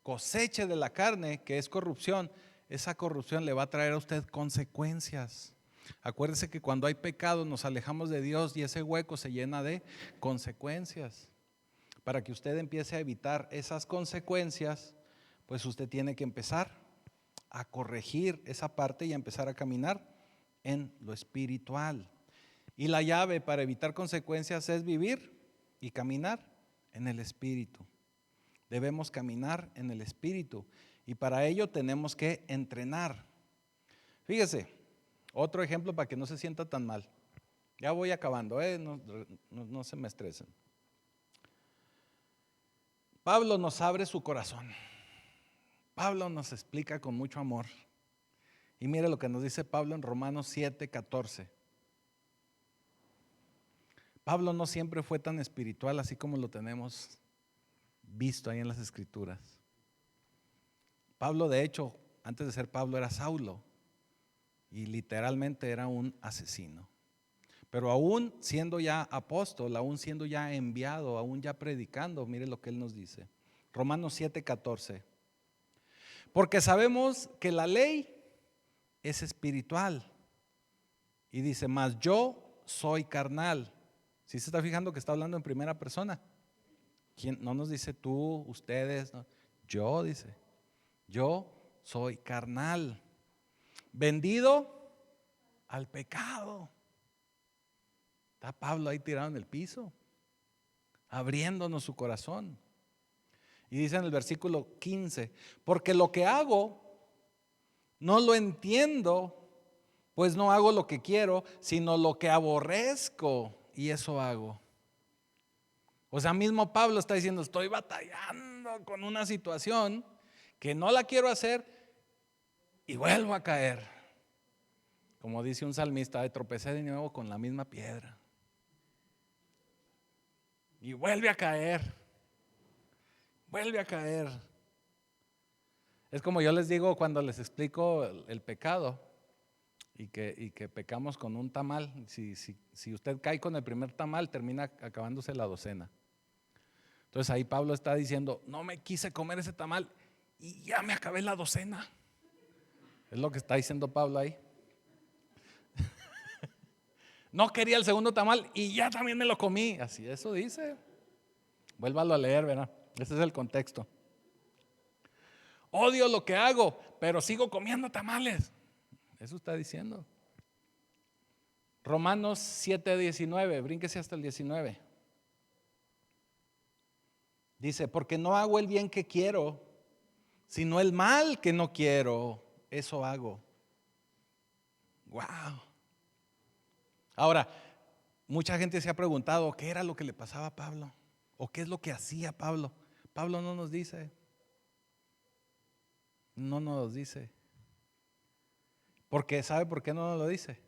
Speaker 1: coseche de la carne, que es corrupción, esa corrupción le va a traer a usted consecuencias. Acuérdese que cuando hay pecado nos alejamos de Dios y ese hueco se llena de consecuencias. Para que usted empiece a evitar esas consecuencias, pues usted tiene que empezar a corregir esa parte y a empezar a caminar en lo espiritual. Y la llave para evitar consecuencias es vivir y caminar en el espíritu. Debemos caminar en el espíritu y para ello tenemos que entrenar. Fíjese, otro ejemplo para que no se sienta tan mal. Ya voy acabando, no se me estresen. Pablo nos abre su corazón. Pablo nos explica con mucho amor. Y mire lo que nos dice Pablo en Romanos 7:14. Pablo no siempre fue tan espiritual así como lo tenemos visto ahí en las escrituras. Pablo, de hecho, antes de ser Pablo era Saulo y literalmente era un asesino. Pero aún siendo ya apóstol, aún siendo ya enviado, aún ya predicando, mire lo que él nos dice. Romanos 7:14. Porque sabemos que la ley es espiritual. Y dice, mas yo soy carnal. ¿Sí se está fijando que está hablando en primera persona? ¿Quién? No nos dice tú, ustedes, no. Yo, dice, yo soy carnal, vendido al pecado. Está Pablo ahí tirado en el piso, abriéndonos su corazón. Y dice en el versículo 15, porque lo que hago no lo entiendo, pues no hago lo que quiero, sino lo que aborrezco, y eso hago. O sea, mismo Pablo está diciendo, estoy batallando con una situación que no la quiero hacer y vuelvo a caer. Como dice un salmista, tropecé de nuevo con la misma piedra. Y vuelve a caer. Vuelve a caer. Es como yo les digo cuando les explico el pecado y que pecamos con un tamal. Si usted cae con el primer tamal, termina acabándose la docena. Entonces ahí Pablo está diciendo, no me quise comer ese tamal y ya me acabé la docena. Es lo que está diciendo Pablo ahí. No quería el segundo tamal y ya también me lo comí. Así eso dice. Vuélvalo a leer, ¿verdad? Ese es el contexto. Odio lo que hago, pero sigo comiendo tamales. Eso está diciendo. Romanos 7:19, brínquese hasta el 19. Dice, porque no hago el bien que quiero, sino el mal que no quiero, eso hago. Wow. Ahora, mucha gente se ha preguntado, ¿qué era lo que le pasaba a Pablo? ¿O qué es lo que hacía Pablo? Pablo no nos dice. No nos dice. Porque ¿sabe por qué no nos lo dice?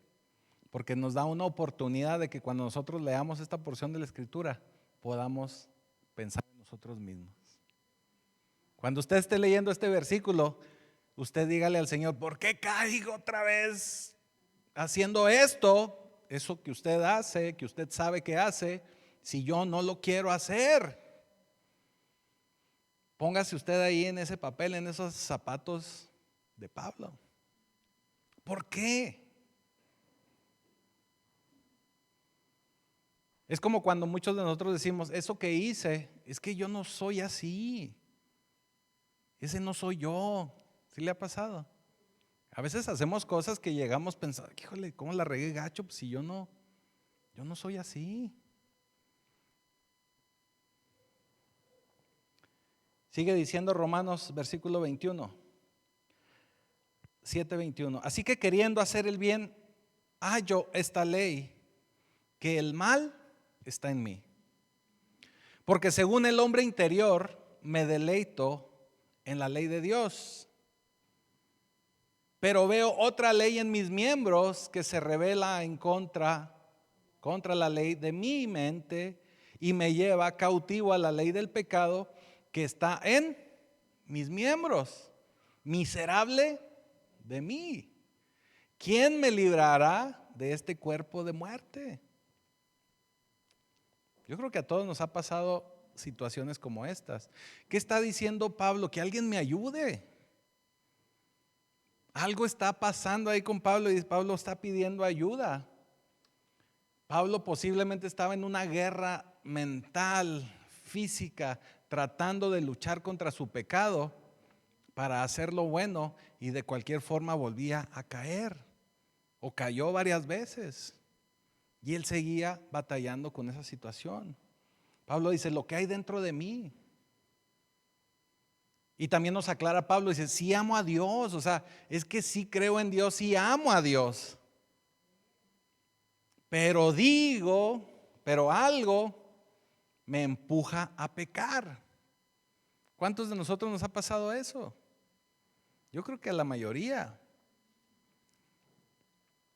Speaker 1: Porque nos da una oportunidad de que cuando nosotros leamos esta porción de la Escritura podamos pensar en nosotros mismos. Cuando usted esté leyendo este versículo, usted dígale al Señor, ¿por qué caigo otra vez haciendo esto? Eso que usted hace, que usted sabe que hace, si yo no lo quiero hacer. Póngase usted ahí en ese papel, en esos zapatos de Pablo. ¿Por qué? Es como cuando muchos de nosotros decimos, eso que hice, es que yo no soy así. Ese no soy yo. ¿Sí le ha pasado? A veces hacemos cosas que llegamos pensando, híjole, ¿cómo la regué gacho? Pues si yo no soy así. Sigue diciendo Romanos versículo 21, 7:21. Así que queriendo hacer el bien, hallo esta ley, que el mal está en mí. Porque según el hombre interior, me deleito en la ley de Dios. Pero veo otra ley en mis miembros que se revela en contra la ley de mi mente y me lleva cautivo a la ley del pecado que está en mis miembros. Miserable de mí. ¿Quién me librará de este cuerpo de muerte? Yo creo que a todos nos ha pasado situaciones como estas. ¿Qué está diciendo Pablo? Que alguien me ayude. Algo está pasando ahí con Pablo y Pablo está pidiendo ayuda. Pablo posiblemente estaba en una guerra mental, física, tratando de luchar contra su pecado para hacer lo bueno y de cualquier forma volvía a caer o cayó varias veces y él seguía batallando con esa situación. Pablo dice, lo que hay dentro de mí. Y también nos aclara Pablo, dice, sí amo a Dios, o sea, es que sí creo en Dios, sí amo a Dios. Pero algo me empuja a pecar. ¿Cuántos de nosotros nos ha pasado eso? Yo creo que a la mayoría.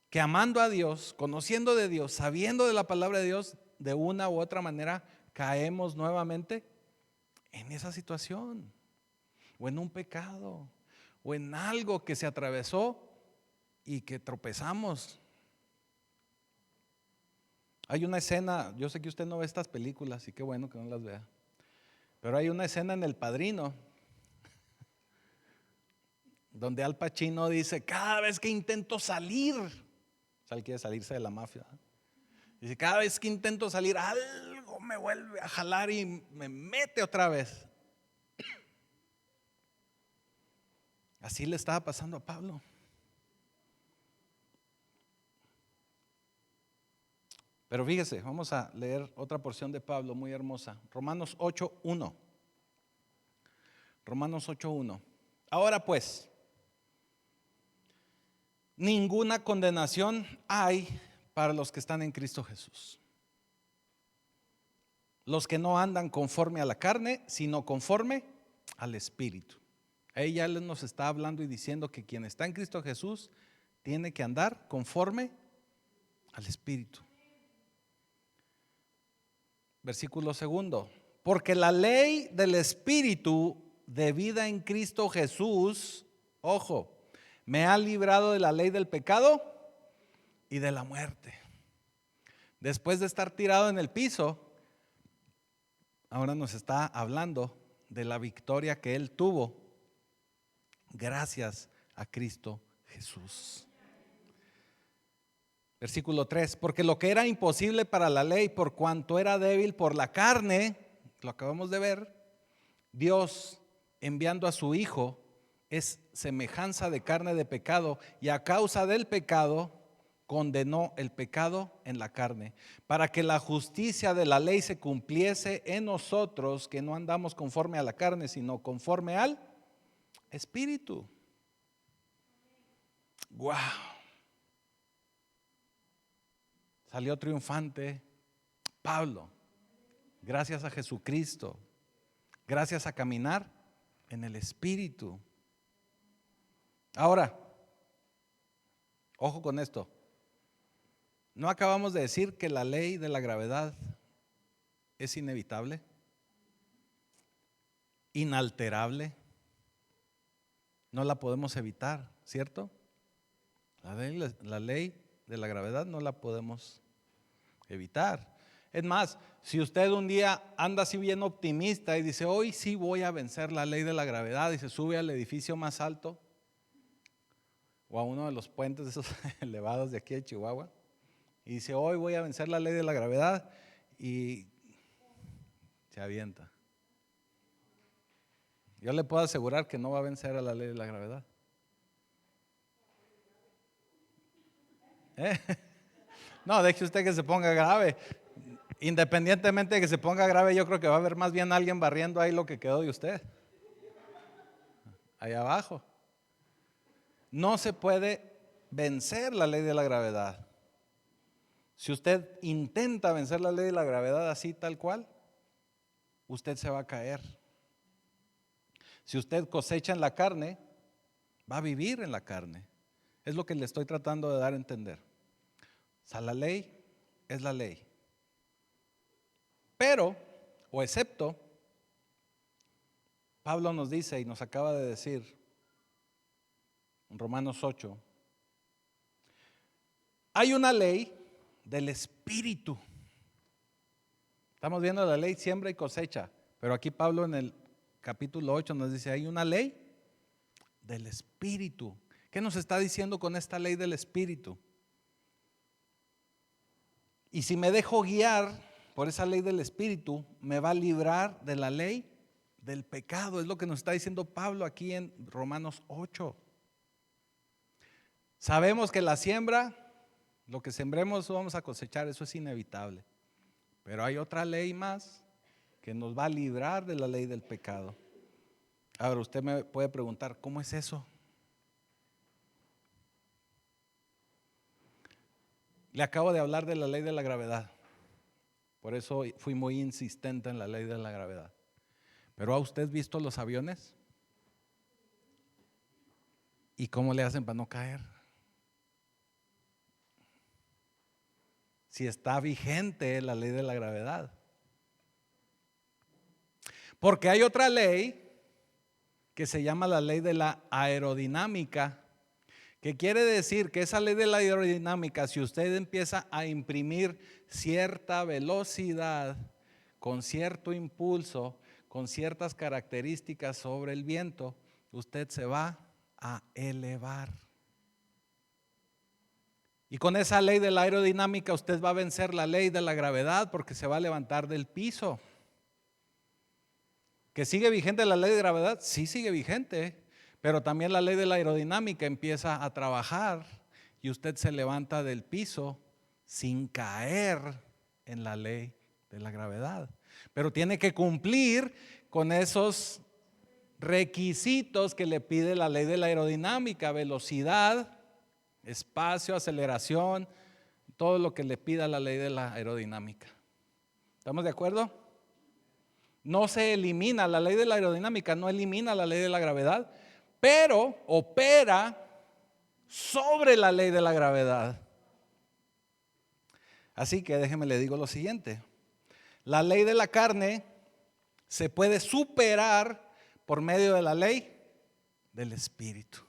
Speaker 1: Que amando a Dios, conociendo de Dios, sabiendo de la palabra de Dios, de una u otra manera caemos nuevamente en esa situación, o en un pecado, o en algo que se atravesó y que tropezamos. Hay una escena, yo sé que usted no ve estas películas y qué bueno que no las vea, pero hay una escena en El Padrino donde Al Pacino dice, cada vez que intento salir, o sea, él quiere salirse de la mafia, dice, cada vez que intento salir, algo me vuelve a jalar y me mete otra vez. Así le estaba pasando a Pablo. Pero fíjese, vamos a leer otra porción de Pablo muy hermosa. Romanos 8:1. Romanos 8:1. Ahora pues, ninguna condenación hay para los que están en Cristo Jesús. Los que no andan conforme a la carne, sino conforme al Espíritu. Ahí ya nos está hablando y diciendo que quien está en Cristo Jesús tiene que andar conforme al Espíritu. Versículo 2. Porque la ley del Espíritu de vida en Cristo Jesús, ojo, me ha librado de la ley del pecado y de la muerte. Después de estar tirado en el piso, ahora nos está hablando de la victoria que él tuvo gracias a Cristo Jesús. Versículo 3, porque lo que era imposible para la ley, por cuanto era débil por la carne, lo acabamos de ver, Dios enviando a su Hijo es semejanza de carne de pecado y a causa del pecado condenó el pecado en la carne, para que la justicia de la ley se cumpliese en nosotros, que no andamos conforme a la carne, sino conforme al Espíritu. Wow. Salió triunfante Pablo, gracias a Jesucristo, gracias a caminar en el Espíritu. Ahora, ojo con esto. ¿No acabamos de decir que la ley de la gravedad es inevitable? inalterable. No la podemos evitar, ¿cierto? La ley de la gravedad no la podemos evitar. Es más, si usted un día anda así bien optimista y dice, hoy sí voy a vencer la ley de la gravedad, y se sube al edificio más alto o a uno de los puentes esos elevados de aquí de Chihuahua y dice, hoy voy a vencer la ley de la gravedad, y se avienta. Yo le puedo asegurar que no va a vencer a la ley de la gravedad. No, deje usted que se ponga grave. Independientemente de que se ponga grave, yo creo que va a haber más bien alguien barriendo ahí lo que quedó de usted, ahí abajo. No se puede vencer la ley de la gravedad. Si usted intenta vencer la ley de la gravedad así tal cual, usted se va a caer. Si usted cosecha en la carne, va a vivir en la carne. Es lo que le estoy tratando de dar a entender. O sea, la ley es la ley. Pero, o excepto, Pablo nos dice y nos acaba de decir en Romanos 8, hay una ley del Espíritu. Estamos viendo la ley siembra y cosecha, pero aquí Pablo en el capítulo 8 nos dice, hay una ley del Espíritu. ¿Qué nos está diciendo con esta ley del Espíritu? Y si me dejo guiar por esa ley del Espíritu, me va a librar de la ley del pecado. Es lo que nos está diciendo Pablo aquí en Romanos 8. Sabemos que la siembra, lo que sembremos vamos a cosechar, eso es inevitable. Pero hay otra ley más que nos va a librar de la ley del pecado. Ahora usted me puede preguntar, ¿cómo es eso? Le acabo de hablar de la ley de la gravedad. Por eso fui muy insistente en la ley de la gravedad. Pero ¿ha usted visto los aviones? ¿Y cómo le hacen para no caer? Si está vigente la ley de la gravedad. Porque hay otra ley que se llama la ley de la aerodinámica, que quiere decir que esa ley de la aerodinámica, si usted empieza a imprimir cierta velocidad, con cierto impulso, con ciertas características sobre el viento, usted se va a elevar. Y con esa ley de la aerodinámica usted va a vencer la ley de la gravedad porque se va a levantar del piso. ¿Que sigue vigente la ley de gravedad? Sí, sigue vigente, pero también la ley de la aerodinámica empieza a trabajar y usted se levanta del piso sin caer en la ley de la gravedad. Pero tiene que cumplir con esos requisitos que le pide la ley de la aerodinámica: velocidad, espacio, aceleración, todo lo que le pida la ley de la aerodinámica. ¿Estamos de acuerdo? No se elimina, la ley de la aerodinámica no elimina la ley de la gravedad, pero opera sobre la ley de la gravedad. Así que déjeme le digo lo siguiente: la ley de la carne se puede superar por medio de la ley del Espíritu.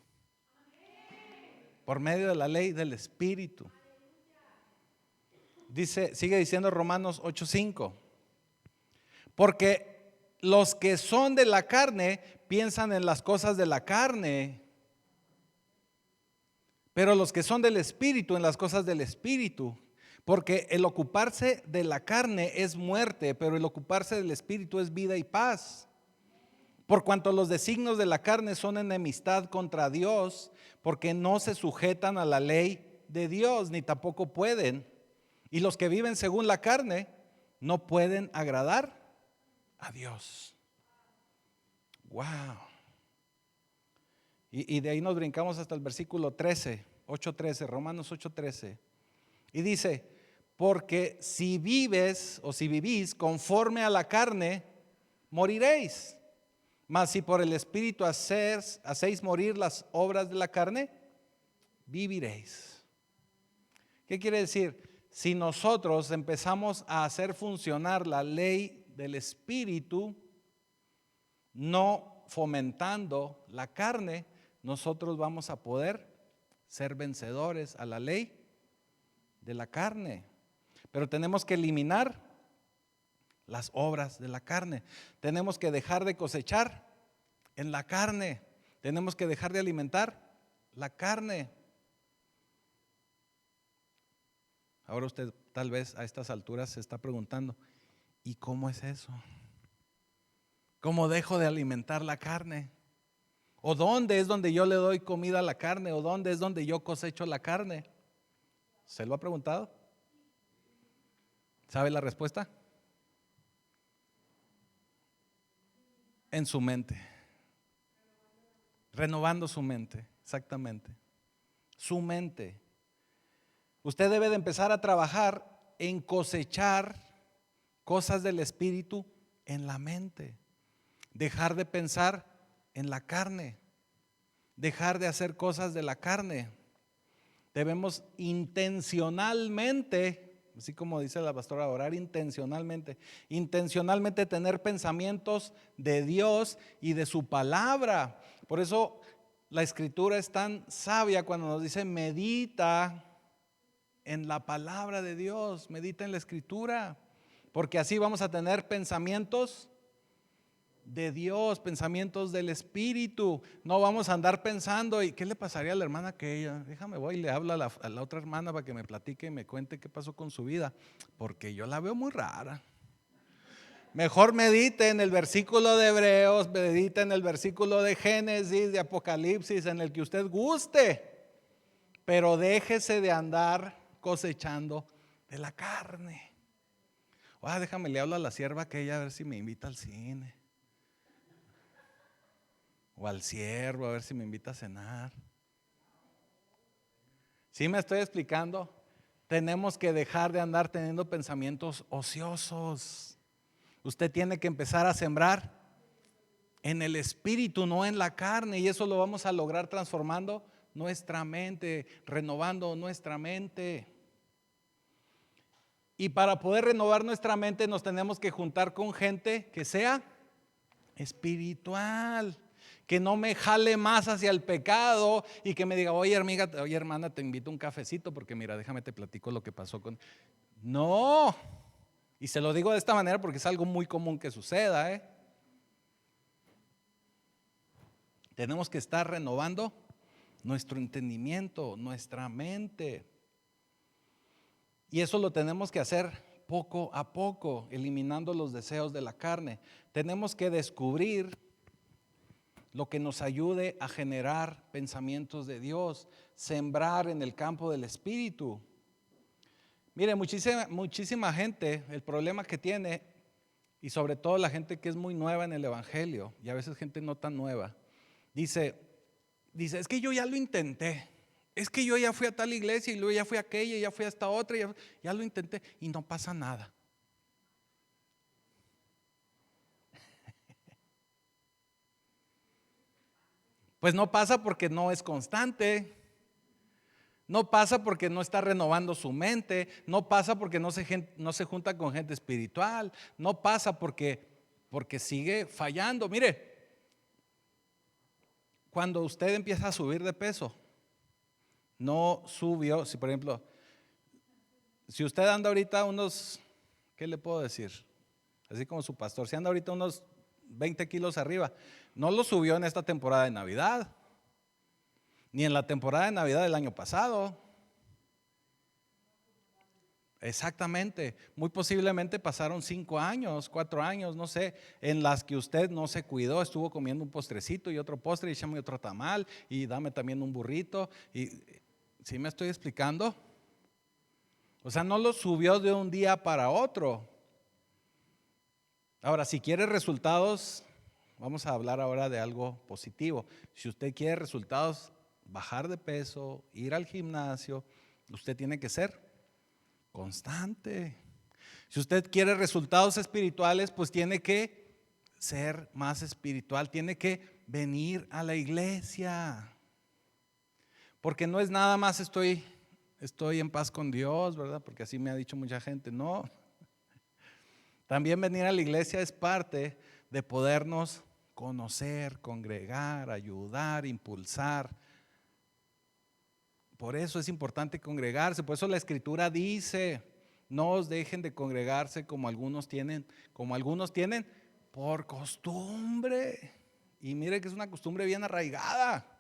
Speaker 1: Por medio de la ley del Espíritu. Dice, sigue diciendo Romanos 8:5. Porque los que son de la carne piensan en las cosas de la carne, pero los que son del Espíritu en las cosas del Espíritu. Porque el ocuparse de la carne es muerte, pero el ocuparse del Espíritu es vida y paz. Por cuanto los designios de la carne son enemistad contra Dios, porque no se sujetan a la ley de Dios, ni tampoco pueden. Y los que viven según la carne no pueden agradar a Dios. Wow. Y de ahí nos brincamos hasta el versículo 13, 8:13, Romanos 8:13. Y dice, porque si vives o si vivís conforme a la carne, moriréis. Mas si por el Espíritu hacéis morir las obras de la carne, viviréis. ¿Qué quiere decir? Si nosotros empezamos a hacer funcionar la ley del Espíritu, no fomentando la carne, nosotros vamos a poder ser vencedores a la ley de la carne. Pero tenemos que eliminar las obras de la carne. Tenemos que dejar de cosechar en la carne. Tenemos que dejar de alimentar la carne. Ahora usted tal vez a estas alturas se está preguntando, ¿y cómo es eso? ¿Cómo dejo de alimentar la carne? ¿O dónde es donde yo le doy comida a la carne? ¿O dónde es donde yo cosecho la carne? ¿Se lo ha preguntado? ¿Sabe la respuesta? En su mente. Renovando su mente, exactamente. Su mente. Usted debe de empezar a trabajar en cosechar cosas del Espíritu en la mente. Dejar de pensar en la carne. Dejar de hacer cosas de la carne. Debemos intencionalmente, así como dice la pastora, orar intencionalmente. Intencionalmente tener pensamientos de Dios y de su palabra. Por eso la Escritura es tan sabia cuando nos dice medita en la palabra de Dios, medita en la Escritura, porque así vamos a tener pensamientos de Dios, pensamientos del Espíritu. No vamos a andar pensando, ¿y qué le pasaría a la hermana aquella? Déjame voy y le hablo a la otra hermana para que me platique y me cuente qué pasó con su vida, porque yo la veo muy rara. Mejor medite en el versículo de Hebreos, medite en el versículo de Génesis, de Apocalipsis, en el que usted guste, pero déjese de andar cosechando de la carne. Déjame le hablo a la sierva aquella a ver si me invita al cine, o al siervo a ver si me invita a cenar. ¿Sí me estoy explicando? Tenemos que dejar de andar teniendo pensamientos ociosos. Usted tiene que empezar a sembrar en el Espíritu, no en la carne, y eso lo vamos a lograr transformando nuestra mente, renovando nuestra mente. Y para poder renovar nuestra mente nos tenemos que juntar con gente que sea espiritual, que no me jale más hacia el pecado y que me diga, oye amiga, oye hermana, te invito a un cafecito porque mira, déjame te platico lo que pasó con... No, y se lo digo de esta manera porque es algo muy común que suceda, Tenemos que estar renovando nuestro entendimiento, nuestra mente. Y eso lo tenemos que hacer poco a poco, eliminando los deseos de la carne. Tenemos que descubrir lo que nos ayude a generar pensamientos de Dios, sembrar en el campo del Espíritu. Mire, muchísima gente, el problema que tiene, y sobre todo la gente que es muy nueva en el Evangelio, y a veces gente no tan nueva, dice, es que yo ya lo intenté. Es que yo ya fui a tal iglesia y luego ya fui a aquella y ya fui a esta otra, ya lo intenté y no pasa nada. Pues no pasa porque no es constante, no pasa porque no está renovando su mente, no pasa porque no se junta con gente espiritual, no pasa porque sigue fallando. Mire, cuando usted empieza a subir de peso, no subió, si por ejemplo, si usted anda ahorita unos, ¿qué le puedo decir? Así como su pastor, si anda ahorita unos 20 kilos arriba, no lo subió en esta temporada de Navidad, ni en la temporada de Navidad del año pasado. Exactamente, muy posiblemente pasaron 5 años, 4 años, no sé, en las que usted no se cuidó, estuvo comiendo un postrecito y otro postre y échame otro tamal y dame también un burrito. Y ¿sí me estoy explicando? O sea, no lo subió de un día para otro. Ahora, si quiere resultados, vamos a hablar ahora de algo positivo. Si usted quiere resultados, bajar de peso, ir al gimnasio, usted tiene que ser constante. Si usted quiere resultados espirituales, pues tiene que ser más espiritual, tiene que venir a la iglesia. Porque no es nada más estoy en paz con Dios, ¿verdad? Porque así me ha dicho mucha gente, no. También venir a la iglesia es parte de podernos conocer, congregar, ayudar, impulsar. Por eso es importante congregarse, por eso la Escritura dice, no os dejen de congregarse como algunos tienen por costumbre. Y mire que es una costumbre bien arraigada.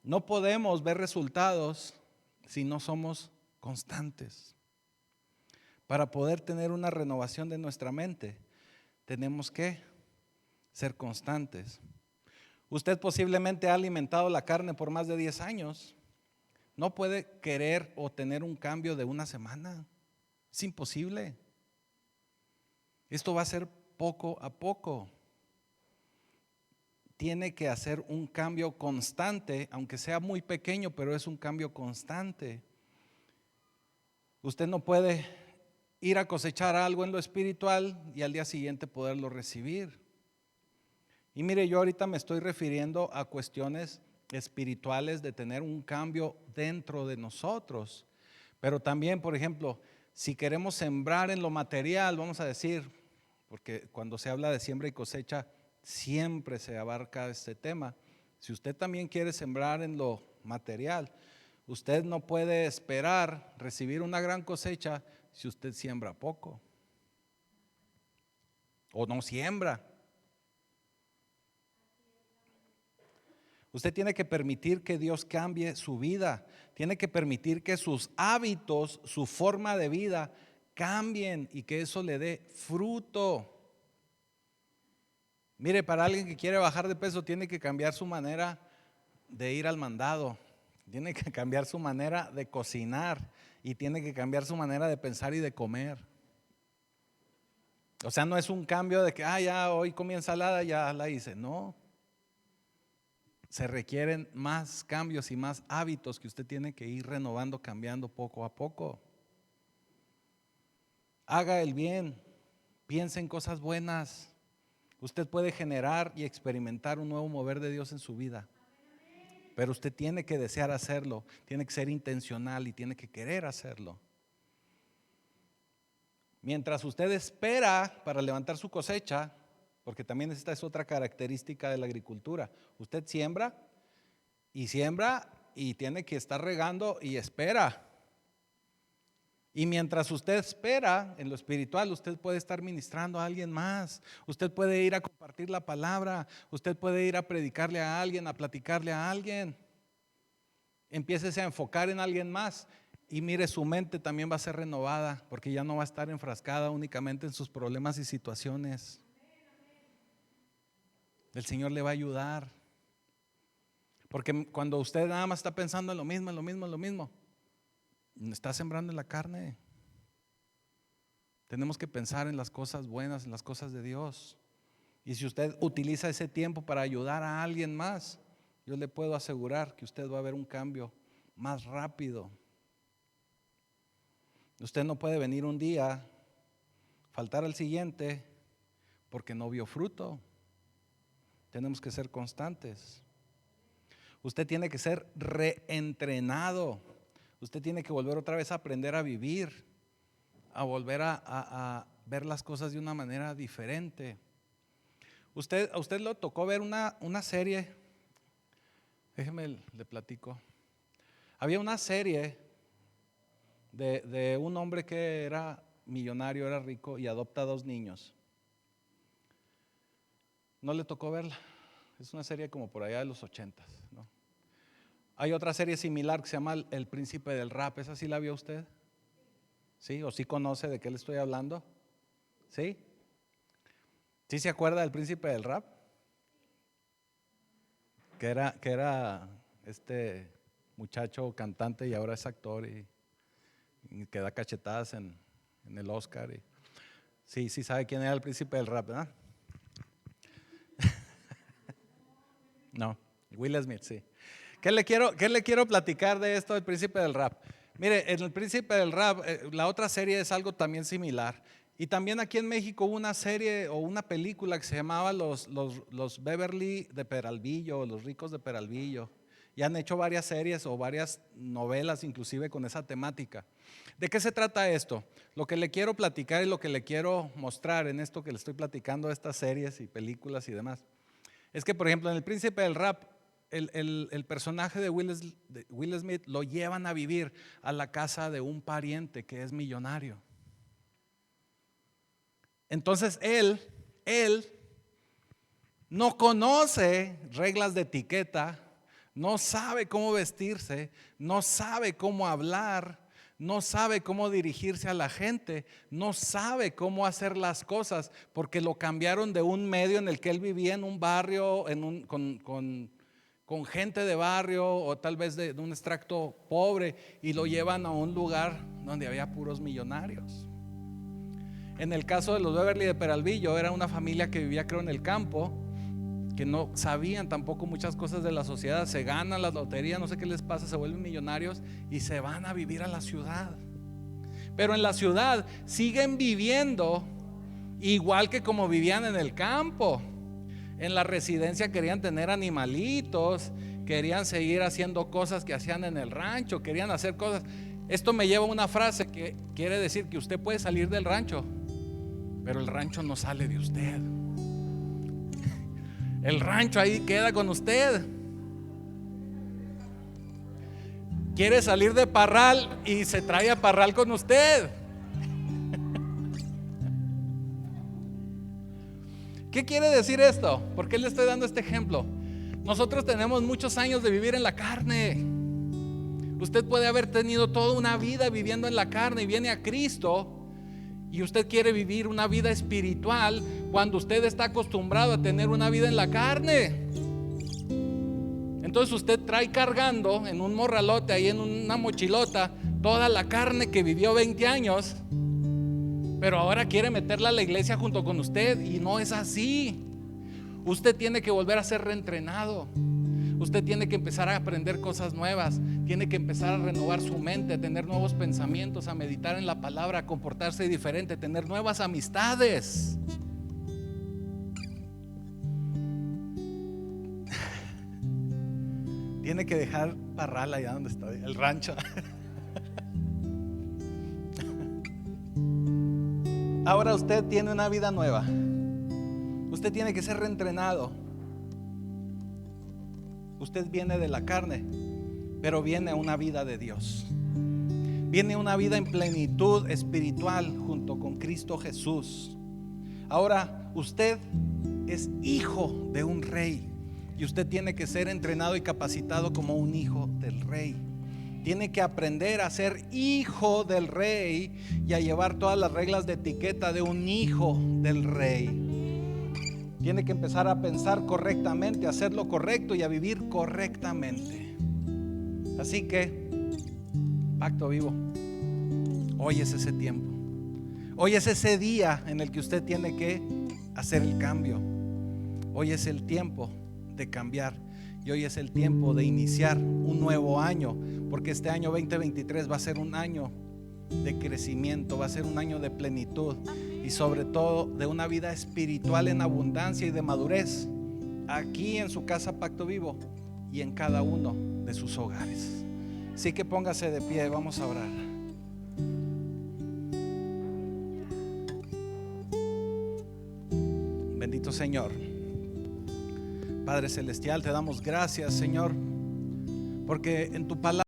Speaker 1: No podemos ver resultados si no somos constantes. Para poder tener una renovación de nuestra mente, tenemos que ser constantes. Usted posiblemente ha alimentado la carne por más de 10 años. No puede querer o tener un cambio de una semana. Es imposible. Esto va a ser poco a poco. Tiene que hacer un cambio constante, aunque sea muy pequeño, pero es un cambio constante. Usted no puede ir a cosechar algo en lo espiritual y al día siguiente poderlo recibir. Y mire, yo ahorita me estoy refiriendo a cuestiones espirituales de tener un cambio dentro de nosotros. Pero también, por ejemplo, si queremos sembrar en lo material, vamos a decir, porque cuando se habla de siembra y cosecha, siempre se abarca este tema. Si usted también quiere sembrar en lo material, usted no puede esperar recibir una gran cosecha si usted siembra poco o no siembra. Usted tiene que permitir que Dios cambie su vida, tiene que permitir que sus hábitos, su forma de vida cambien y que eso le dé fruto. Mire, para alguien que quiere bajar de peso tiene que cambiar su manera de ir al mandado, tiene que cambiar su manera de cocinar y tiene que cambiar su manera de pensar y de comer. O sea, no es un cambio de que, ya hoy comí ensalada, ya la hice, no. Se requieren más cambios y más hábitos que usted tiene que ir renovando, cambiando poco a poco. Haga el bien, piense en cosas buenas. Usted puede generar y experimentar un nuevo mover de Dios en su vida. Pero usted tiene que desear hacerlo, tiene que ser intencional y tiene que querer hacerlo. Mientras usted espera para levantar su cosecha, porque también esta es otra característica de la agricultura, usted siembra y tiene que estar regando y espera. Y mientras usted espera en lo espiritual, usted puede estar ministrando a alguien más. Usted puede ir a compartir la palabra. Usted puede ir a predicarle a alguien, a platicarle a alguien. Empiécese a enfocar en alguien más. Y mire, su mente también va a ser renovada, porque ya no va a estar enfrascada únicamente en sus problemas y situaciones. El Señor le va a ayudar. Porque cuando usted nada más está pensando en lo mismo, está sembrando en la carne. Tenemos que pensar en las cosas buenas, en las cosas de Dios. Y si usted utiliza ese tiempo para ayudar a alguien más, yo le puedo asegurar que usted va a ver un cambio más rápido. Usted no puede venir un día, faltar al siguiente, porque no vio fruto. Tenemos que ser constantes. Usted tiene que ser reentrenado. Usted tiene que volver otra vez a aprender a vivir, a volver a ver las cosas de una manera diferente. A usted le tocó ver una serie, déjeme le platico. Había una serie de un hombre que era millonario, era rico y adopta 2 niños. ¿No le tocó verla? Es una serie como por allá de los 80, ¿no? Hay otra serie similar que se llama El Príncipe del Rap. ¿Esa sí la vio usted? ¿Sí? ¿O sí conoce de qué le estoy hablando? ¿Sí? ¿Sí se acuerda del Príncipe del Rap? Que era este muchacho cantante y ahora es actor y que da cachetadas en el Oscar. Sí sabe quién era el Príncipe del Rap, ¿verdad? No, Will Smith, sí. ¿Qué le quiero platicar de esto del Príncipe del Rap? Mire, en el Príncipe del Rap, la otra serie es algo también similar. Y también aquí en México hubo una serie o una película que se llamaba Los Beverly de Peralvillo, Los Ricos de Peralvillo. y han hecho varias series o varias novelas inclusive con esa temática. ¿De qué se trata esto? Lo que le quiero platicar y lo que le quiero mostrar en esto que le estoy platicando de estas series y películas y demás, es que, por ejemplo, en El Príncipe del Rap, el personaje de Will Smith lo llevan a vivir a la casa de un pariente que es millonario. Entonces él no conoce reglas de etiqueta, no sabe cómo vestirse, no sabe cómo hablar, no sabe cómo dirigirse a la gente, no sabe cómo hacer las cosas, porque lo cambiaron de un medio en el que él vivía, en un barrio, con gente de barrio o tal vez de un extracto pobre, y lo llevan a un lugar donde había puros millonarios. En el caso de los Beverly de Peralvillo, era una familia que vivía, creo, en el campo, que no sabían tampoco muchas cosas de la sociedad. Se ganan la lotería, no sé qué les pasa, se vuelven millonarios y se van a vivir a la ciudad. Pero en la ciudad siguen viviendo igual que como vivían en el campo. En la residencia querían tener animalitos, querían seguir haciendo cosas que hacían en el rancho, querían hacer cosas. Esto me lleva a una frase que quiere decir que usted puede salir del rancho, pero el rancho no sale de usted. El rancho ahí queda con usted. Quiere salir de Parral y se trae a Parral con usted. ¿Qué quiere decir esto? ¿Por qué le estoy dando este ejemplo? Nosotros tenemos muchos años de vivir en la carne. Usted puede haber tenido toda una vida viviendo en la carne y viene a Cristo y usted quiere vivir una vida espiritual cuando usted está acostumbrado a tener una vida en la carne. Entonces usted trae cargando en un morralote, ahí en una mochilota, toda la carne que vivió 20 años, pero ahora quiere meterla a la iglesia junto con usted, y no es así. Usted tiene que volver a ser reentrenado. Usted tiene que empezar a aprender cosas nuevas, tiene que empezar a renovar su mente, a tener nuevos pensamientos, a meditar en la palabra, a comportarse diferente, a tener nuevas amistades. Tiene que dejar Parral allá donde está, el rancho. Ahora usted tiene una vida nueva. Usted tiene que ser reentrenado. Usted viene de la carne, pero viene a una vida de Dios. Viene a una vida en plenitud espiritual junto con Cristo Jesús. Ahora usted es hijo de un rey y usted tiene que ser entrenado y capacitado como un hijo del rey. Tiene que aprender a ser hijo del rey y a llevar todas las reglas de etiqueta de un hijo del rey. Tiene que empezar a pensar correctamente, a hacer lo correcto y a vivir correctamente. Así que, Pacto Vivo, hoy es ese tiempo. Hoy es ese día en el que usted tiene que hacer el cambio. Hoy es el tiempo de cambiar. Y hoy es el tiempo de iniciar un nuevo año, porque este año 2023 va a ser un año de crecimiento, va a ser un año de plenitud y sobre todo de una vida espiritual en abundancia y de madurez, aquí en su casa Pacto Vivo y en cada uno de sus hogares. Así que póngase de pie, vamos a orar. Bendito Señor, Padre Celestial, te damos gracias, Señor, porque en tu palabra